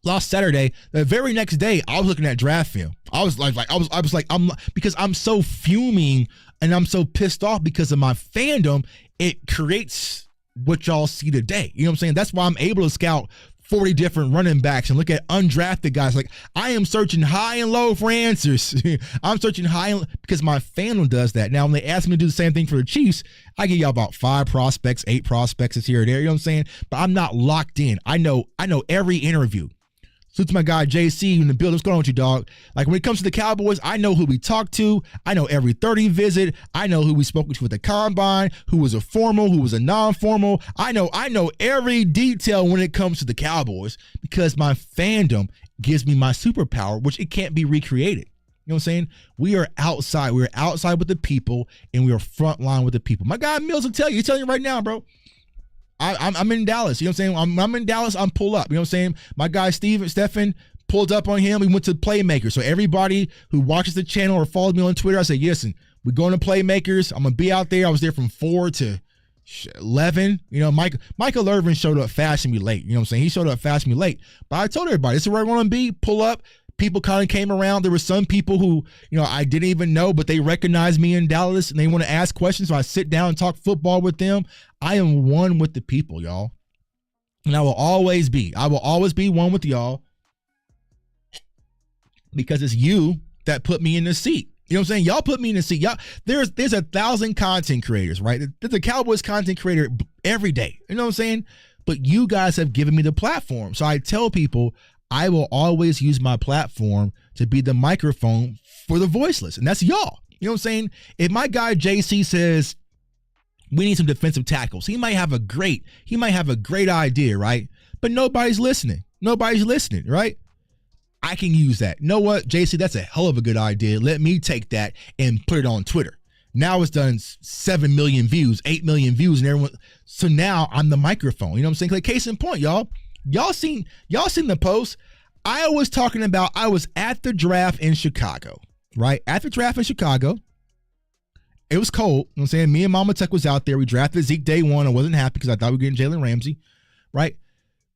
Lost Saturday. The very next day, I was looking at draft film. I was like, because I'm so fuming and I'm so pissed off because of my fandom. It creates what y'all see today. You know what I'm saying? That's why I'm able to scout 40 different running backs and look at undrafted guys. Like, I am searching high and low for answers. I'm searching high and low because my fandom does that. Now, when they ask me to do the same thing for the Chiefs, I give y'all about 5 prospects, 8 prospects is here or there. You know what I'm saying? But I'm not locked in. I know every interview. Salute to my guy JC in the building. What's going on with you, dog? Like when it comes to the Cowboys, I know who we talked to. I know every 30 visit. I know who we spoke to at the combine, who was a formal, who was a non-formal. I know every detail when it comes to the Cowboys because my fandom gives me my superpower, which it can't be recreated. You know what I'm saying? We are outside. We're outside with the people, and we are front line with the people. My guy Mills will tell you. He's telling you right now, bro. I'm in Dallas. You know what I'm saying? I'm in Dallas. I'm pull up. You know what I'm saying? My guy Stephen pulled up on him. We went to Playmakers. So everybody who watches the channel or follows me on Twitter, I say, listen, we're going to Playmakers. I'm going to be out there. I was there from 4 to 11. You know, Michael Irvin showed up fast and me late. You know what I'm saying? He showed up fast and me late. But I told everybody, this is where I want to be. Pull up. People kind of came around. There were some people who, you know, I didn't even know, but they recognized me in Dallas and they want to ask questions. So I sit down and talk football with them. I am one with the people, y'all. And I will always be. I will always be one with y'all because it's you that put me in the seat. You know what I'm saying? Y'all put me in the seat. Y'all, there's 1,000 content creators, right? There's a Cowboys content creator every day. You know what I'm saying? But you guys have given me the platform. So I tell people, I will always use my platform to be the microphone for the voiceless. And that's y'all. You know what I'm saying? If my guy JC says we need some defensive tackles, he might have a great idea, right? But nobody's listening. Nobody's listening, right? I can use that. You know what, JC, that's a hell of a good idea. Let me take that and put it on Twitter. Now it's done 7 million views, 8 million views, and everyone. So now I'm the microphone. You know what I'm saying? Like case in point, y'all. Y'all seen the post. I was talking about I was at the draft in Chicago, right? At the draft in Chicago. It was cold. You know what I'm saying? Me and Mama Tuck was out there. We drafted Zeke day one. I wasn't happy because I thought we were getting Jalen Ramsey, right?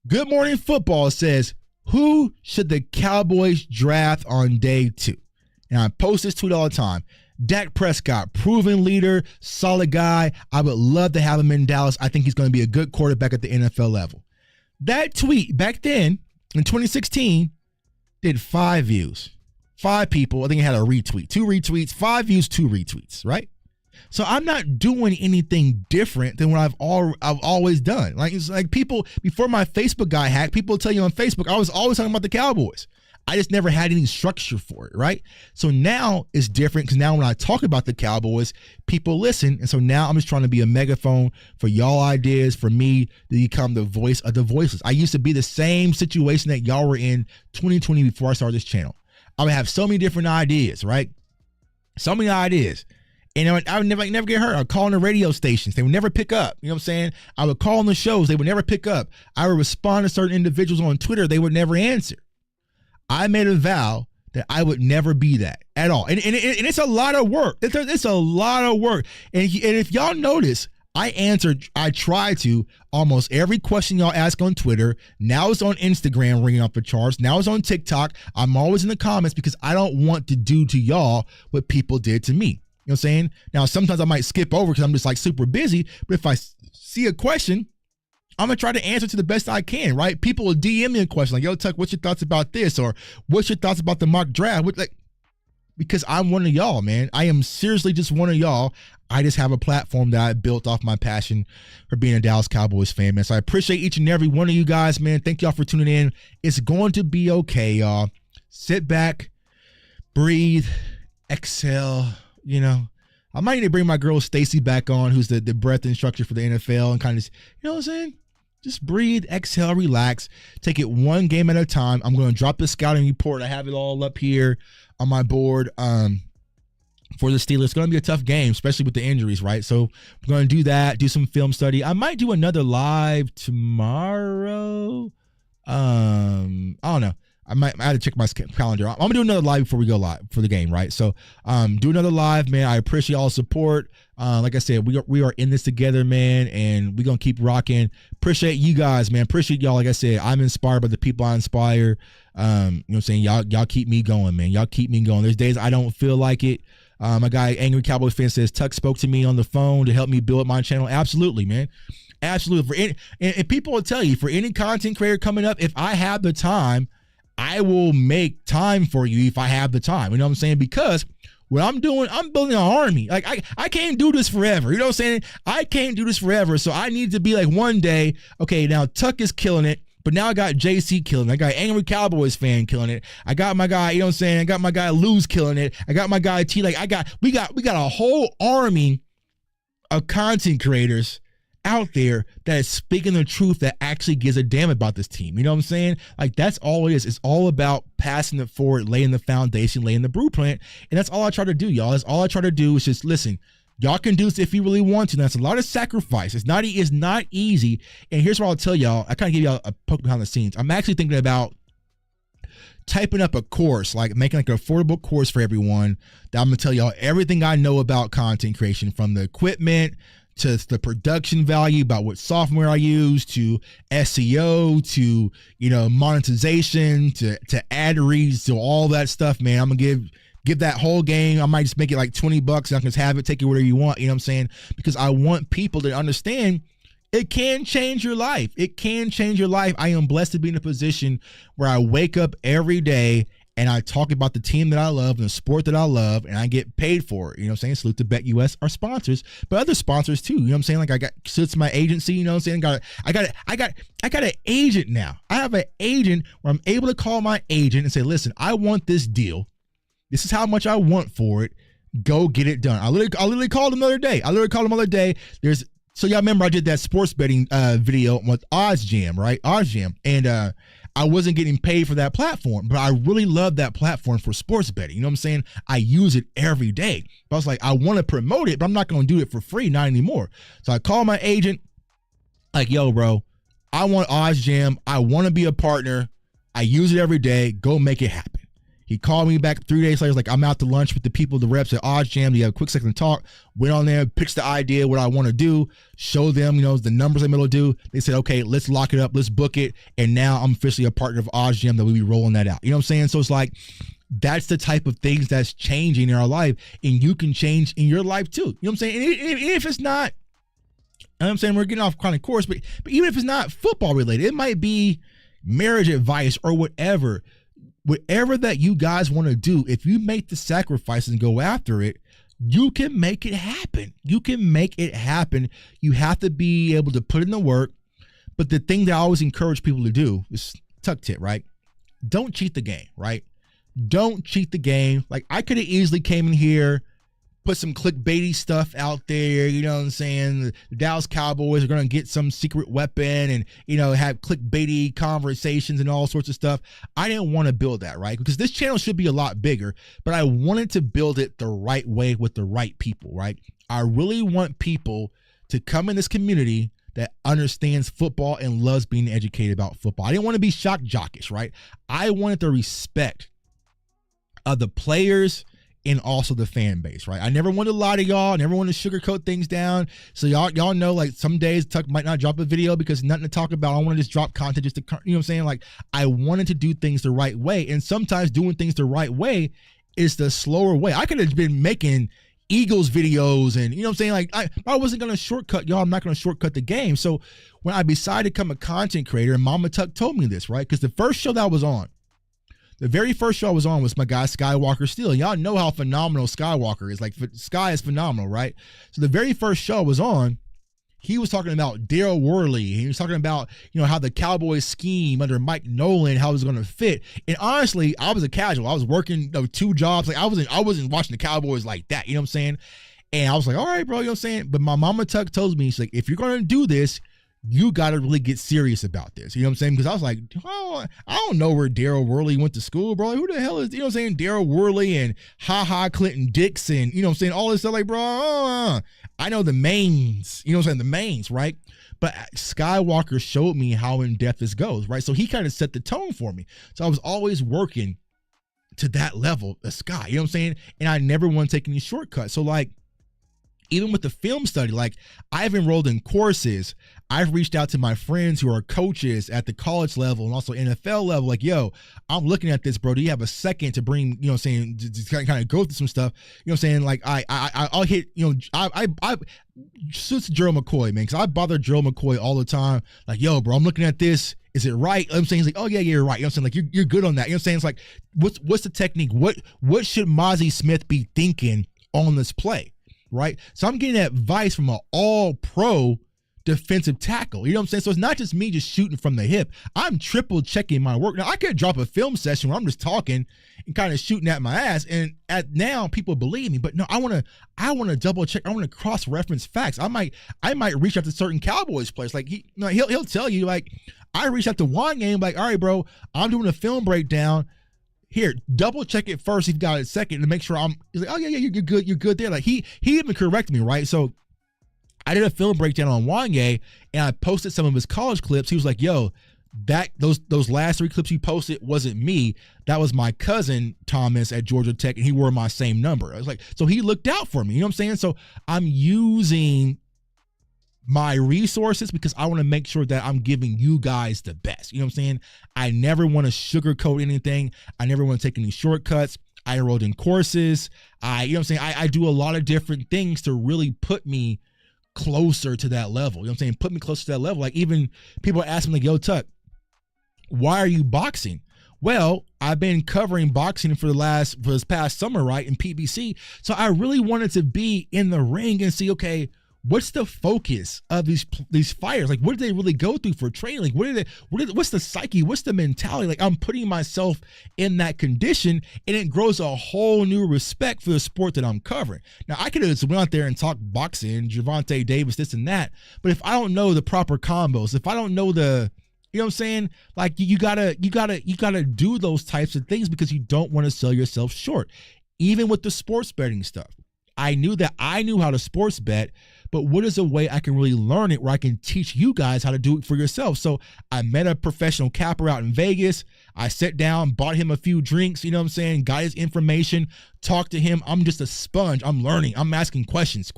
Good Morning Football says, who should the Cowboys draft on day 2? And I post this tweet all the time. Dak Prescott, proven leader, solid guy. I would love to have him in Dallas. I think he's going to be a good quarterback at the NFL level. That tweet back then in 2016 did 5 views. 5 people. I think it had a retweet. 2 retweets, 5 views, 2 retweets, right? So I'm not doing anything different than what I've always done. Like it's like people before my Facebook got hacked, people tell you on Facebook, I was always talking about the Cowboys. I just never had any structure for it, right? So now it's different because now when I talk about the Cowboys, people listen. And so now I'm just trying to be a megaphone for y'all ideas, for me to become the voice of the voiceless. I used to be the same situation that y'all were in 2020 before I started this channel. I would have so many different ideas, right? So many ideas. And I would never get hurt. I would call on the radio stations. They would never pick up. You know what I'm saying? I would call on the shows. They would never pick up. I would respond to certain individuals on Twitter. They would never answer. I made a vow that I would never be that at all. And it's a lot of work. It's a lot of work. And if y'all notice, I try to almost every question y'all ask on Twitter. Now it's on Instagram ringing up the charts. Now it's on TikTok. I'm always in the comments because I don't want to do to y'all what people did to me. You know what I'm saying? Now, sometimes I might skip over because I'm just like super busy. But if I see a question, I'm going to try to answer to the best I can, right? People will DM me a question like, yo, Tuck, what's your thoughts about this? Or what's your thoughts about the mock draft? Because I'm one of y'all, man. I am seriously just one of y'all. I just have a platform that I built off my passion for being a Dallas Cowboys fan, man. So I appreciate each and every one of you guys, man. Thank y'all for tuning in. It's going to be okay, y'all. Sit back, breathe, exhale, you know. I might need to bring my girl Stacy back on, who's the breath instructor for the NFL, and kind of, you know what I'm saying? Just breathe, exhale, relax. Take it one game at a time. I'm going to drop the scouting report. I have it all up here on my board for the Steelers. It's going to be a tough game, especially with the injuries, right? So I'm going to do that, do some film study. I might do another live tomorrow. I don't know. I have to check my calendar. I'm going to do another live before we go live for the game, right? So do another live, man. I appreciate all the support. Like I said, we are in this together, man, and we're going to keep rocking. Appreciate you guys, man. Appreciate y'all. Like I said, I'm inspired by the people I inspire. You know what I'm saying? Y'all keep me going, man. Y'all keep me going. There's days I don't feel like it. My guy, Angry Cowboys fan, says, Tuck spoke to me on the phone to help me build my channel. Absolutely, man. Absolutely. And people will tell you, for any content creator coming up, if I have the time, I will make time for you if I have the time. You know what I'm saying? Because what I'm doing, I'm building an army. Like I can't do this forever. You know what I'm saying? I can't do this forever. So I need to be like one day, okay, now Tuck is killing it. But now I got JC killing it. I got Angry Cowboys fan killing it. I got my guy, you know what I'm saying? I got my guy Luz killing it. I got my guy T. Like we got a whole army of content creators out there that is speaking the truth that actually gives a damn about this team. You know what I'm saying? Like, that's all it is. It's all about passing it forward, laying the foundation, laying the blueprint. And that's all I try to do, y'all. That's all I try to do is just listen. Y'all can do this if you really want to. That's a lot of sacrifice. It's not easy. And here's what I'll tell y'all. I kind of give y'all a poke behind the scenes. I'm actually thinking about typing up a course, like making like an affordable course for everyone that I'm going to tell y'all everything I know about content creation, from the equipment to the production value, about what software I use, to SEO, to, you know, monetization, to ad reads, to all that stuff, man. I'm going to give that whole game. I might just make it like $20 and I can just have it, take it whatever you want. You know what I'm saying? Because I want people to understand it can change your life. It can change your life. I am blessed to be in a position where I wake up every day and I talk about the team that I love and the sport that I love, and I get paid for it. You know what I'm saying? Salute to Bet US, our sponsors, but other sponsors too. You know what I'm saying? Like, I got salute to my agency. You know what I'm saying? I got an agent now. I have an agent where I'm able to call my agent and say, listen, I want this deal. This is how much I want for it. Go get it done. I literally called him the other day. So y'all remember I did that sports betting video with Odds Jam, right? Odds Jam. And I wasn't getting paid for that platform, but I really love that platform for sports betting. You know what I'm saying? I use it every day. But I was like, I want to promote it, but I'm not going to do it for free, not anymore. So I called my agent, like, yo, bro, I want Odds Jam. I want to be a partner. I use it every day. Go make it happen. He called me back 3 days later. Like, I'm out to lunch with the people, the reps at Odds Jam. You have a quick second to talk. Went on there, pitched the idea, what I want to do, show them, you know, the numbers I'm able to do. They said, okay, let's lock it up. Let's book it. And now I'm officially a partner of Odds Jam that we'll be rolling that out. You know what I'm saying? So it's like, that's the type of things that's changing in our life. And you can change in your life too. You know what I'm saying? And if it's not, I'm saying we're getting off kind of course, but even if it's not football related, it might be marriage advice or whatever. Whatever that you guys want to do, if you make the sacrifice and go after it, you can make it happen. You can make it happen. You have to be able to put in the work. But the thing that I always encourage people to do is tuck tit, right? Don't cheat the game, right? Don't cheat the game. Like, I could have easily came in here, put some clickbaity stuff out there, you know what I'm saying? The Dallas Cowboys are going to get some secret weapon and, you know, have clickbaity conversations and all sorts of stuff. I didn't want to build that, right? Because this channel should be a lot bigger, but I wanted to build it the right way with the right people, right? I really want people to come in this community that understands football and loves being educated about football. I didn't want to be shock jockish, right? I wanted the respect of the players and also the fan base, right? I never wanted to lie to y'all. I never wanted to sugarcoat things down. So y'all know, like, some days Tuck might not drop a video because nothing to talk about. I want to just drop content just to, you know what I'm saying? Like, I wanted to do things the right way. And sometimes doing things the right way is the slower way. I could have been making Eagles videos and, you know what I'm saying? Like, I wasn't going to shortcut y'all. I'm not going to shortcut the game. So when I decided to become a content creator, and Mama Tuck told me this, right? Because the first show that I was on, the very first show I was on was my guy Skywalker Steele. Y'all know how phenomenal Skywalker is. Like, Sky is phenomenal, right? So the very first show I was on, he was talking about Daryl Worley. He was talking about, you know, how the Cowboys scheme under Mike Nolan, how it was going to fit. And honestly, I was a casual. I was working, you know, 2 jobs. Like, I wasn't watching the Cowboys like that. You know what I'm saying? And I was like, all right, bro, you know what I'm saying? But my Mama Tuck told me, she's like, if you're going to do this, you got to really get serious about this. You know what I'm saying? Because I was like, oh, I don't know where Daryl Worley went to school, bro. Like, who the hell is, you know what I'm saying, Daryl Worley and Clinton Dixon, you know what I'm saying, all this stuff. Like, bro, I know the mains, you know what I'm saying, the mains, right? But Skywalker showed me how in depth this goes, right? So he kind of set the tone for me. So I was always working to that level of Sky, you know what I'm saying? And I never want to take any shortcuts. So, like, even with the film study, like, I've enrolled in courses. I've reached out to my friends who are coaches at the college level and also NFL level. Like, yo, I'm looking at this, bro. Do you have a second to bring, you know what I'm saying, to kind of go through some stuff? You know what I'm saying? Like, I'll hit, you know, I suits Gerald McCoy, man, because I bother Gerald McCoy all the time. Like, yo, bro, I'm looking at this. Is it right? I'm saying, he's like, oh yeah, you're right. You know what I'm saying? Like, you're good on that. You know what I'm saying? It's like, what's the technique? What should Mozzie Smith be thinking on this play? Right? So I'm getting advice from an all-pro defensive tackle. You know what I'm saying? So it's not just me just shooting from the hip. I'm triple checking my work. Now I could drop a film session where I'm just talking and kind of shooting at my ass, and at now people believe me. But no, I want to double check. I want to cross reference facts. I might reach out to certain Cowboys players. Like he'll tell you, like, I reached out to one game, like, all right, bro, I'm doing a film breakdown. Here, double check it first if you got it second to make sure he's like, oh yeah, you're good there. Like he even corrected me, right? So I did a film breakdown on Wanye and I posted some of his college clips. He was like, yo, those last 3 clips you posted wasn't me. That was my cousin Thomas at Georgia Tech, and he wore my same number. I was like, so he looked out for me. You know what I'm saying? So I'm using my resources because I want to make sure that I'm giving you guys the best. You know what I'm saying? I never want to sugarcoat anything. I never want to take any shortcuts. I enrolled in courses. You know what I'm saying? I do a lot of different things to really put me closer to that level. You know what I'm saying? Put me closer to that level. Like, even people ask me, like, yo, Tuck, why are you boxing? Well, I've been covering boxing for this past summer, right, in PBC. So I really wanted to be in the ring and see, okay, what's the focus of these fighters? Like, what do they really go through for training? Like, what's the psyche? What's the mentality? Like, I'm putting myself in that condition, and it grows a whole new respect for the sport that I'm covering. Now, I could have just went out there and talked boxing, Gervonta Davis, this and that, but if I don't know the proper combos, if I don't know you know what I'm saying? Like, you gotta do those types of things because you don't want to sell yourself short. Even with the sports betting stuff, I knew how to sports bet, but what is a way I can really learn it where I can teach you guys how to do it for yourself? So I met a professional capper out in Vegas. I sat down, bought him a few drinks, you know what I'm saying? Got his information, talked to him. I'm just a sponge. I'm learning. I'm asking questions.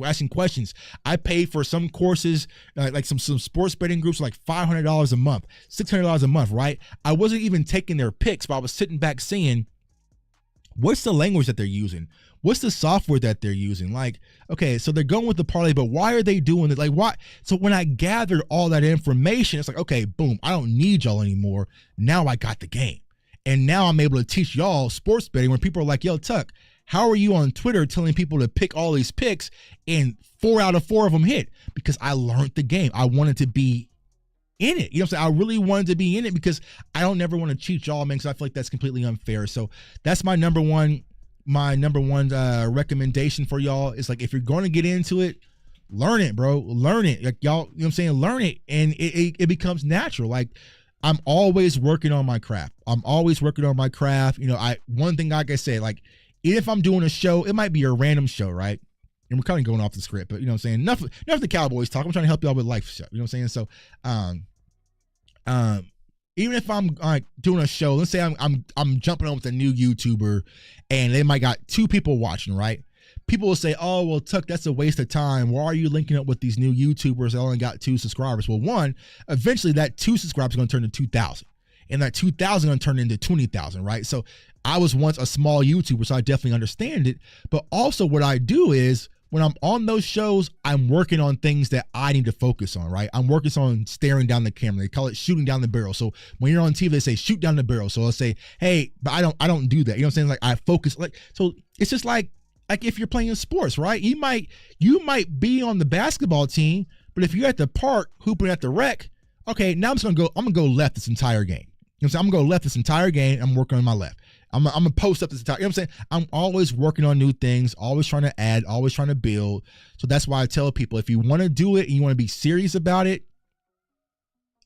I paid for some courses, like some sports betting groups, like $500 a month, $600 a month, right? I wasn't even taking their picks, but I was sitting back saying, what's the language that they're using? What's the software that they're using? Like, okay, so they're going with the parlay, but why are they doing it? Like, why? So when I gathered all that information, it's like, okay, boom, I don't need y'all anymore. Now I got the game. And now I'm able to teach y'all sports betting when people are like, yo, Tuck, how are you on Twitter telling people to pick all these picks and 4 out of 4 of them hit? Because I learned the game. I wanted to be in it. You know what I'm saying? I really wanted to be in it because I don't never want to cheat y'all, man, because I feel like that's completely unfair. So that's my number one recommendation for y'all. Is like, if you're going to get into it, learn it, bro. Learn it. Like, y'all, you know what I'm saying? Learn it, and it becomes natural. Like, I'm always working on my craft. You know, one thing, like I said, like, if I'm doing a show, it might be a random show, right? And we're kind of going off the script, but you know what I'm saying? Enough of the Cowboys talk. I'm trying to help y'all with life stuff. You know what I'm saying? So, even if I'm doing a show, let's say I'm jumping on with a new YouTuber and they might got 2 people watching, right? People will say, oh, well, Tuck, that's a waste of time. Why are you linking up with these new YouTubers that only got 2 subscribers? Well, one, eventually that 2 subscribers is going to turn to 2,000. And that 2,000 going to turn into 20,000, right? So I was once a small YouTuber, so I definitely understand it. But also what I do is, when I'm on those shows, I'm working on things that I need to focus on, right? I'm working on staring down the camera. They call it shooting down the barrel. So when you're on TV, they say shoot down the barrel. So I'll say, hey, but I don't do that. You know what I'm saying? Like, I focus. Like, so it's just like if you're playing sports, right? You might be on the basketball team, but if you're at the park hooping at the rec, okay, now I'm gonna go left this entire game. You know what I'm saying? I'm gonna go left this entire game. I'm working on my left. I'm gonna post up this entire, you know what I'm saying? I'm always working on new things, always trying to add, always trying to build. So that's why I tell people, if you want to do it and you want to be serious about it,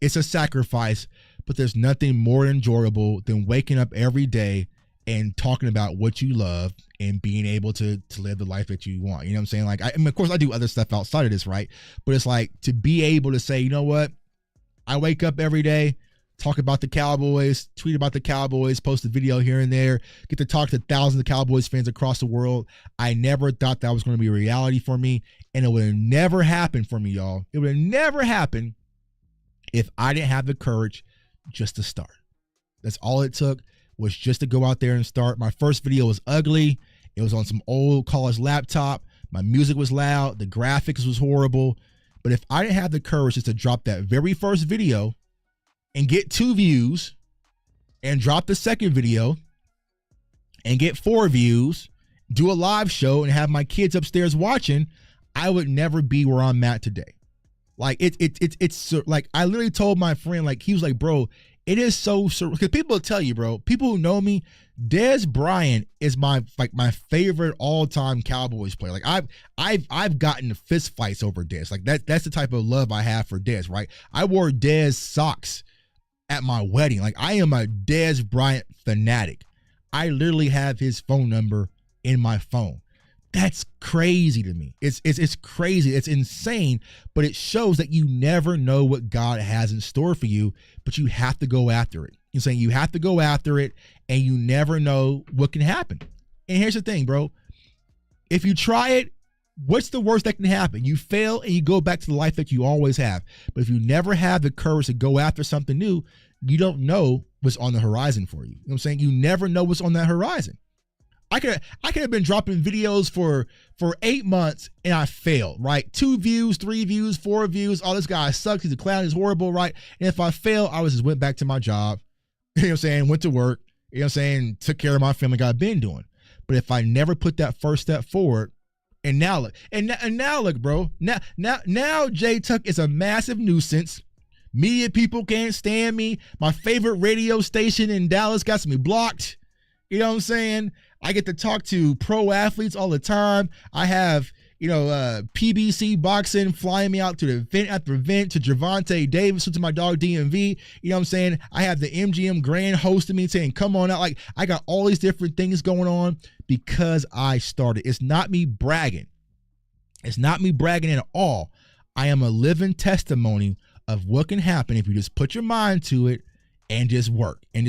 it's a sacrifice, but there's nothing more enjoyable than waking up every day and talking about what you love and being able to live the life that you want. You know what I'm saying? Like, I mean, of course I do other stuff outside of this, right? But it's like, to be able to say, you know what? I wake up every day, talk about the Cowboys, tweet about the Cowboys, post a video here and there, get to talk to thousands of Cowboys fans across the world. I never thought that was going to be a reality for me, and it would have never happened for me, y'all. It would have never happened if I didn't have the courage just to start. That's all it took, was just to go out there and start. My first video was ugly. It was on some old college laptop. My music was loud. The graphics was horrible. But if I didn't have the courage just to drop that very first video and get 2 views, and drop the second video and get 4 views, do a live show and have my kids upstairs watching, I would never be where I'm at today. Like it's like I literally told my friend, like he was like, bro, it is so because people will tell you, bro, people who know me, Dez Bryant is my favorite all-time Cowboys player. Like I've gotten fist fights over Dez. Like that's the type of love I have for Dez, right? I wore Dez socks at my wedding. Like I am a Dez Bryant fanatic. I literally have his phone number in my phone. That's crazy to me. It's crazy. It's insane, but it shows that you never know what God has in store for you, but you have to go after it. You're saying you have to go after it, and you never know what can happen. And here's the thing, bro. If you try it, what's the worst that can happen? You fail and you go back to the life that you always have. But if you never have the courage to go after something new, you don't know what's on the horizon for you. You know what I'm saying? You never know what's on that horizon. I could have been dropping videos for 8 months and I failed, right? 2 views, 3 views, 4 views. Oh, this guy sucks. He's a clown. He's horrible, right? And if I fail, I just went back to my job, you know what I'm saying? Went to work, you know what I'm saying? Took care of my family, like I've been doing. But if I never put that first step forward, and now look, now look, bro. Now J Tuck is a massive nuisance. Media people can't stand me. My favorite radio station in Dallas got me blocked. You know what I'm saying? I get to talk to pro athletes all the time. I have, PBC Boxing flying me out to the event after event, to Gervonta Davis, to my dog DMV. You know what I'm saying? I have the MGM Grand hosting me saying, come on out. Like, I got all these different things going on because I started. It's not me bragging. It's not me bragging at all. I am a living testimony of what can happen if you just put your mind to it and just work and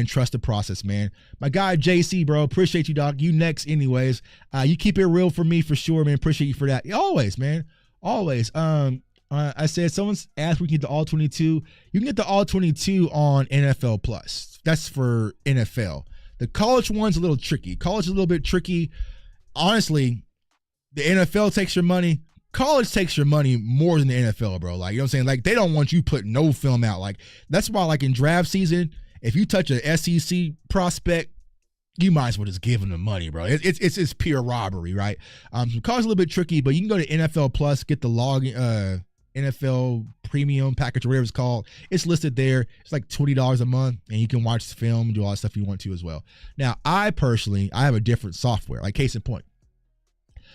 trust the process, man. My guy JC, bro, appreciate you, dog. You next anyways. You keep it real for me for sure, man. Appreciate you for that. Always, man. Always. I said someone's asked we can get the all 22. You can get the all 22 on NFL Plus. That's for NFL. The college one's a little tricky. College is a little bit tricky. Honestly, the NFL takes your money. College takes your money more than the NFL, bro. Like, you know what I'm saying? Like, they don't want you putting no film out. Like, that's why, like, in draft season, if you touch a SEC prospect, you might as well just give them the money, bro. It's pure robbery, right? So college is a little bit tricky, but you can go to NFL Plus, get the NFL premium package, or whatever it's called. It's listed there. It's like $20 a month, and you can watch the film and do all that stuff you want to as well. Now, I have a different software. Like, case in point.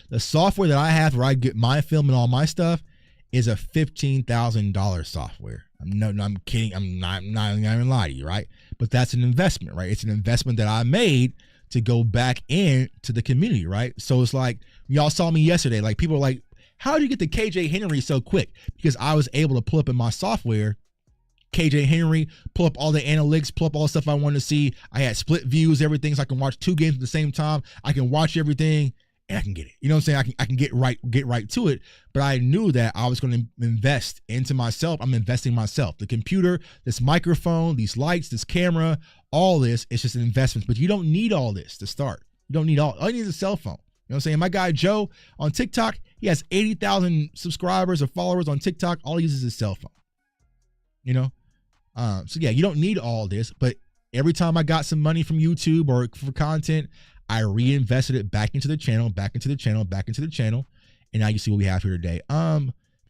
The software that I have where I get my film and all my stuff is a $15,000 software. I'm kidding. I'm not gonna lie to you, right? But that's an investment, right? It's an investment that I made to go back into the community, right? So it's like, y'all saw me yesterday. Like, people are like, how did you get to KJ Henry so quick? Because I was able to pull up in my software, KJ Henry, pull up all the analytics, pull up all the stuff I wanted to see. I had split views, everything, so I can watch 2 games at the same time. I can watch everything. And I can get it. You know what I'm saying? I can get right to it. But I knew that I was going to invest into myself. I'm investing myself. The computer, this microphone, these lights, this camera, all this, it's just an investment. But you don't need all this to start. You don't need all you need is a cell phone. You know what I'm saying? My guy Joe on TikTok, he has 80,000 subscribers or followers on TikTok. All he uses is his cell phone. You know? So yeah, you don't need all this. But every time I got some money from YouTube or for content, I reinvested it back into the channel, and now you see what we have here today.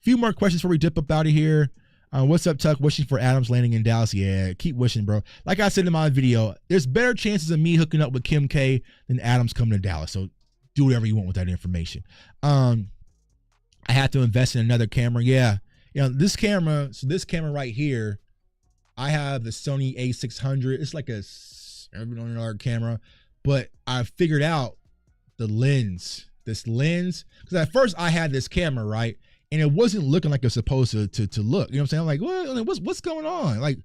Few more questions before we dip up out of here. What's up, Tuck? Wishing for Adams landing in Dallas. Yeah, keep wishing, bro. Like I said in my video, there's better chances of me hooking up with Kim K than Adams coming to Dallas. So do whatever you want with that information. I had to invest in another camera. Yeah, this camera. So this camera right here, I have the Sony A600. It's like a $700 camera. But I figured out this lens, because at first I had this camera, right? And it wasn't looking like it was supposed to look. You know what I'm saying? I'm like, what's going on? Like,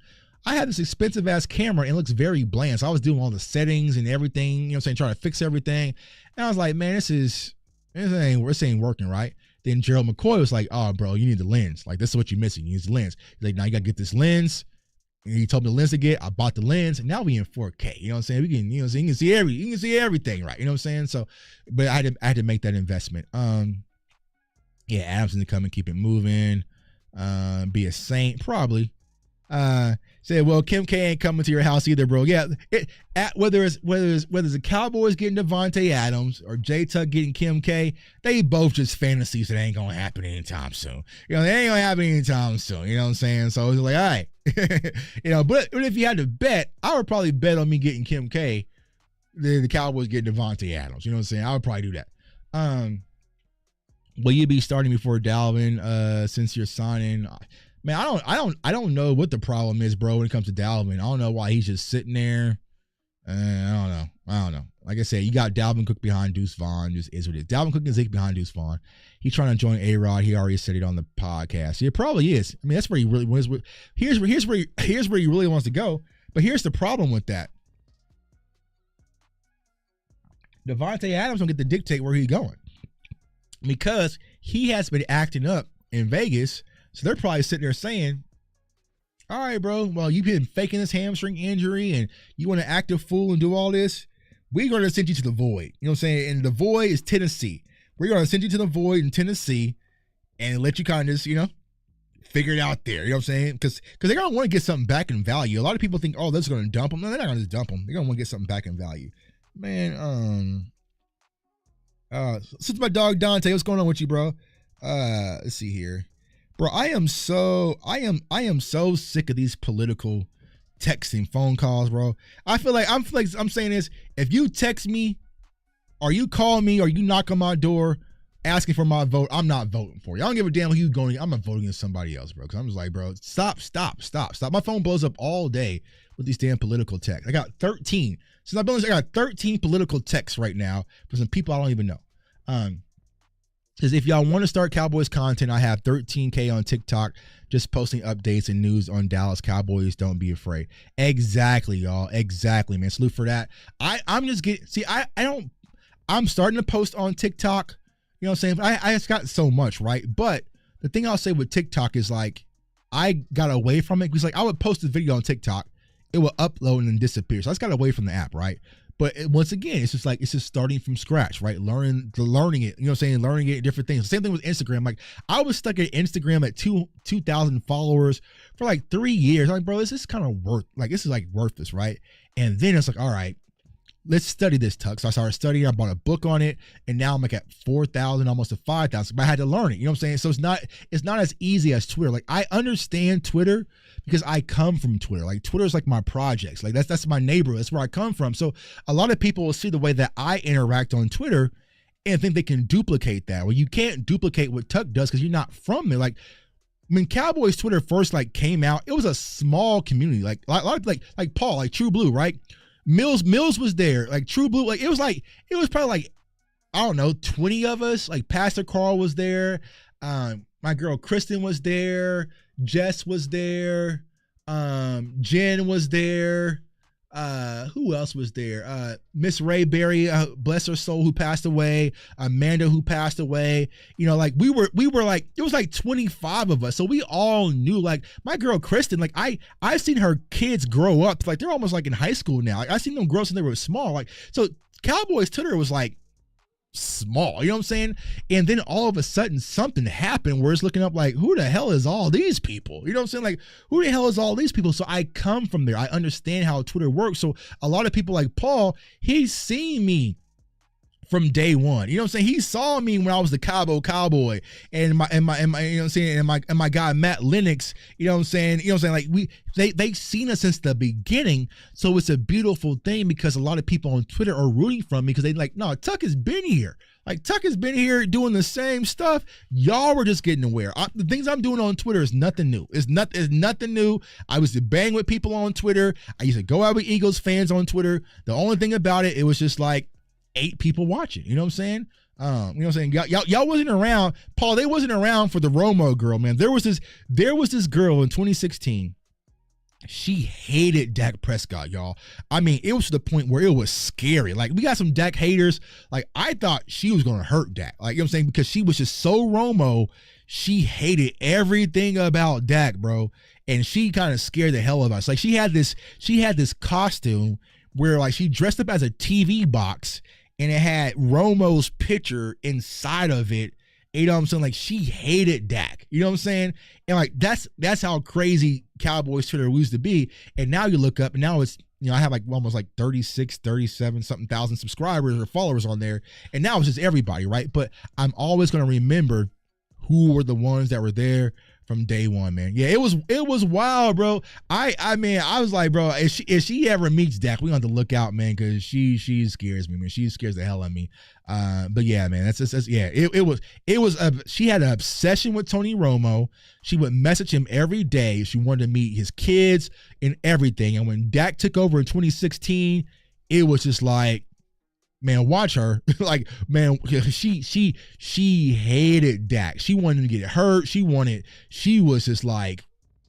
I had this expensive ass camera and it looks very bland. So I was doing all the settings and everything, you know what I'm saying, trying to fix everything. And I was like, man, this ain't working, right? Then Gerald McCoy was like, oh, bro, you need the lens. Like, this is what you're missing. You need the lens. He's like, now you got to get this lens. And he told me the lens to get. I bought the lens, and now we in 4K. You know what I'm saying? We can, you can see everything, right? You know what I'm saying? So, but I had to make that investment. Yeah, Adams to come and keep it moving. Be a saint, probably. Said, well, Kim K ain't coming to your house either, bro. Yeah, whether it's the Cowboys getting Devontae Adams or J Tuck getting Kim K, they both just fantasies that ain't gonna happen anytime soon. You know, they ain't gonna happen anytime soon. You know what I'm saying? So it's like, all right, you know. But if you had to bet, I would probably bet on me getting Kim K, the Cowboys getting Devontae Adams. You know what I'm saying? I would probably do that. Will you be starting before Dalvin since you're signing? Man, I don't know what the problem is, bro, when it comes to Dalvin. I don't know why he's just sitting there. I don't know. Like I said, you got Dalvin Cook behind Deuce Vaughn. Just is what it is. Dalvin Cook and Zeke behind Deuce Vaughn. He's trying to join A-Rod. He already said it on the podcast. It probably is. I mean, that's where he really wants. Here's where he really wants to go. But here's the problem with that. Devontae Adams don't get to dictate where he's going because he has been acting up in Vegas. So they're probably sitting there saying, all right, bro, well, you've been faking this hamstring injury and you want to act a fool and do all this. We're going to send you to the void. You know what I'm saying? And the void is Tennessee. We're going to send you to the void in Tennessee and let you kind of just, you know, figure it out there. You know what I'm saying? Because they're going to want to get something back in value. A lot of people think, oh, that's going to dump them. No, they're not going to just dump them. They're going to want to get something back in value. Man, since my dog Dante, what's going on with you, bro? Let's see here. Bro, I am so sick of these political texting phone calls, bro. I feel like I'm saying this. If you text me or you call me or you knock on my door asking for my vote, I'm not voting for you. I don't give a damn who you going. I'm not voting against somebody else, bro. Because I'm just like, bro, stop. My phone blows up all day with these damn political texts. I got 13. Since I've been on this, I got 13 political texts right now for some people I don't even know. Because if y'all want to start Cowboys content, I have 13K on TikTok, just posting updates and news on Dallas Cowboys. Don't be afraid. Exactly, y'all. Exactly, man. Salute for that. I'm just getting, see, I'm starting to post on TikTok. You know what I'm saying? I just got so much, right? But the thing I'll say with TikTok is like, I got away from it because like I would post a video on TikTok, it will upload and then disappear. So I just got away from the app, right? But once again, it's just starting from scratch, right? Learning it, you know what I'm saying? Learning it, different things. Same thing with Instagram. Like I was stuck at Instagram at 2,000 followers for like 3 years. I'm like, bro, this is kind of worthless, right? And then it's like, all right, let's study this, Tuck. So I started studying. I bought a book on it, and now I'm like at 4,000, almost to 5,000. But I had to learn it. You know what I'm saying? So it's not as easy as Twitter. Like I understand Twitter because I come from Twitter. Like Twitter is like my projects. Like that's my neighborhood. That's where I come from. So a lot of people will see the way that I interact on Twitter and think they can duplicate that. Well, you can't duplicate what Tuck does because you're not from there. Like when Cowboys Twitter first like came out, it was a small community. Like a lot of like Paul, like True Blue, right? Mills was there, like True Blue, like it was probably like, I don't know, 20 of us. Like Pastor Carl was there, my girl Kristen was there, Jess was there, Jen was there, who else was there? Miss Ray Berry, bless her soul, who passed away, Amanda, who passed away. You know, like we were like, it was like 25 of us. So we all knew, like my girl Kristen, like I've seen her kids grow up. Like they're almost like in high school now. Like I've seen them grow since they were small. Like, so Cowboys Twitter was like small, you know what I'm saying? And then all of a sudden something happened where it's looking up like, who the hell is all these people? You know what I'm saying? Like, who the hell is all these people? So I come from there. I understand how Twitter works. So a lot of people like Paul, he's seen me from day one. You know what I'm saying? He saw me when I was the Cowboy and my you know what I'm saying, and my guy Matt Lennox, you know what I'm saying? Like they've seen us since the beginning. So it's a beautiful thing because a lot of people on Twitter are rooting for me because they like, no, Tuck has been here. Like Tuck has been here doing the same stuff. Y'all were just getting aware. The things I'm doing on Twitter is nothing new. It's nothing new. I used to bang with people on Twitter. I used to go out with Eagles fans on Twitter. The only thing about it was just like 8 people watching. You know what I'm saying? You know what I'm saying? Y'all wasn't around. Paul, they wasn't around for the Romo girl, man. There was this girl in 2016. She hated Dak Prescott, y'all. I mean, it was to the point where it was scary. Like, we got some Dak haters. Like, I thought she was going to hurt Dak. Like, you know what I'm saying? Because she was just so Romo. She hated everything about Dak, bro. And she kind of scared the hell out of us. Like, she had this costume where, like, she dressed up as a TV box, and it had Romo's picture inside of it, You know what I'm saying? Like, she hated Dak. You know what I'm saying? And like, that's how crazy Cowboys Twitter used to be. And now you look up, and now it's, you know, I have like almost like 36, 37 something thousand subscribers or followers on there. And now it's just everybody, right? But I'm always going to remember who were the ones that were there from day one, man. Yeah, it was wild, bro. I mean, I was like, bro, if she ever meets Dak, we have to look out, man, because she scares me, man. She scares the hell out of me. But yeah, man, that's yeah. It was she had an obsession with Tony Romo. She would message him every day. She wanted to meet his kids and everything. And when Dak took over in 2016, it was just like, man, watch her. Like, man, she hated Dak. She wanted to get hurt. She was just like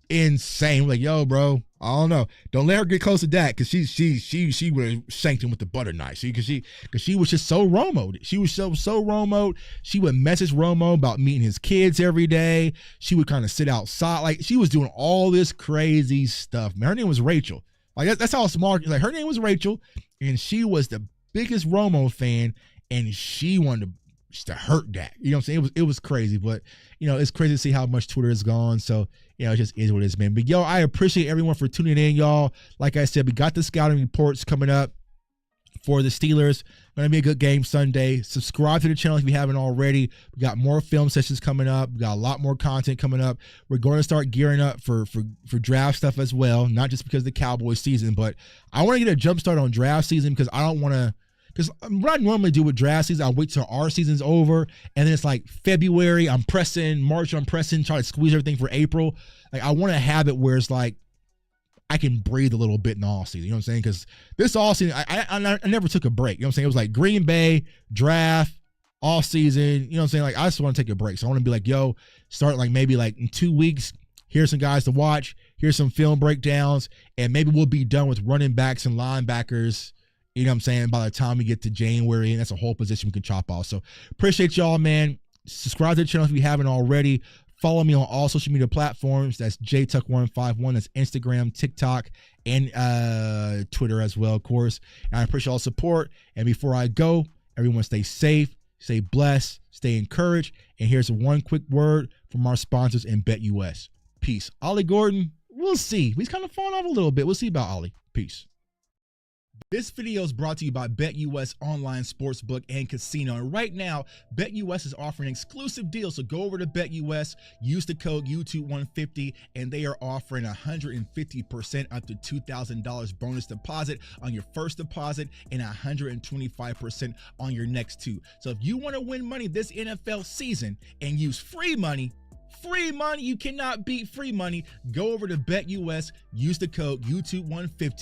insane. Like, yo, bro, I don't know. Don't let her get close to Dak, because she would have shanked him with the butter knife. See, because she was just so Romo. She was so Romo. She would message Romo about meeting his kids every day. She would kind of sit outside. Like, she was doing all this crazy stuff. Man, her name was Rachel. Like, that's how smart. Like, her name was Rachel, and she was the biggest Romo fan, and she wanted to hurt Dak. You know what I'm saying? It was crazy, but you know, it's crazy to see how much Twitter has gone. So, you know, it just is what it is, man. But yo, I appreciate everyone for tuning in, y'all. Like I said, we got the scouting reports coming up for the Steelers. Gonna be a good game Sunday. Subscribe to the channel if you haven't already. We got more film sessions coming up. We got a lot more content coming up. We're going to start gearing up for draft stuff as well. Not just because of the Cowboys season, but I want to get a jump start on draft season, because I don't want to. Because what I normally do with draft season, I'll wait till our season's over, and then it's like February, I'm pressing, March, I'm pressing, try to squeeze everything for April. Like, I want to have it where it's like I can breathe a little bit in the off season. You know what I'm saying? Because this off season, I never took a break. You know what I'm saying? It was like Green Bay, draft, off season. You know what I'm saying? Like, I just want to take a break. So I want to be like, yo, start like maybe like in 2 weeks. Here's some guys to watch. Here's some film breakdowns, and maybe we'll be done with running backs and linebackers. You know what I'm saying? By the time we get to January, and that's a whole position we can chop off. So appreciate y'all, man. Subscribe to the channel if you haven't already. Follow me on all social media platforms. That's JTuck151. That's Instagram, TikTok, and Twitter as well, of course. And I appreciate all the support. And before I go, everyone stay safe, stay blessed, stay encouraged. And here's one quick word from our sponsors in BetUS. Peace. Ollie Gordon, we'll see. He's kind of falling off a little bit. We'll see about Ollie. Peace. This video is brought to you by BetUS Online Sportsbook and Casino. And right now, BetUS is offering exclusive deals. So go over to BetUS, use the code YouTube150, and they are offering 150% up to $2,000 bonus deposit on your first deposit and 125% on your next two. So if you want to win money this NFL season and use free money, you cannot beat free money. Go over to BetUS, use the code YouTube150.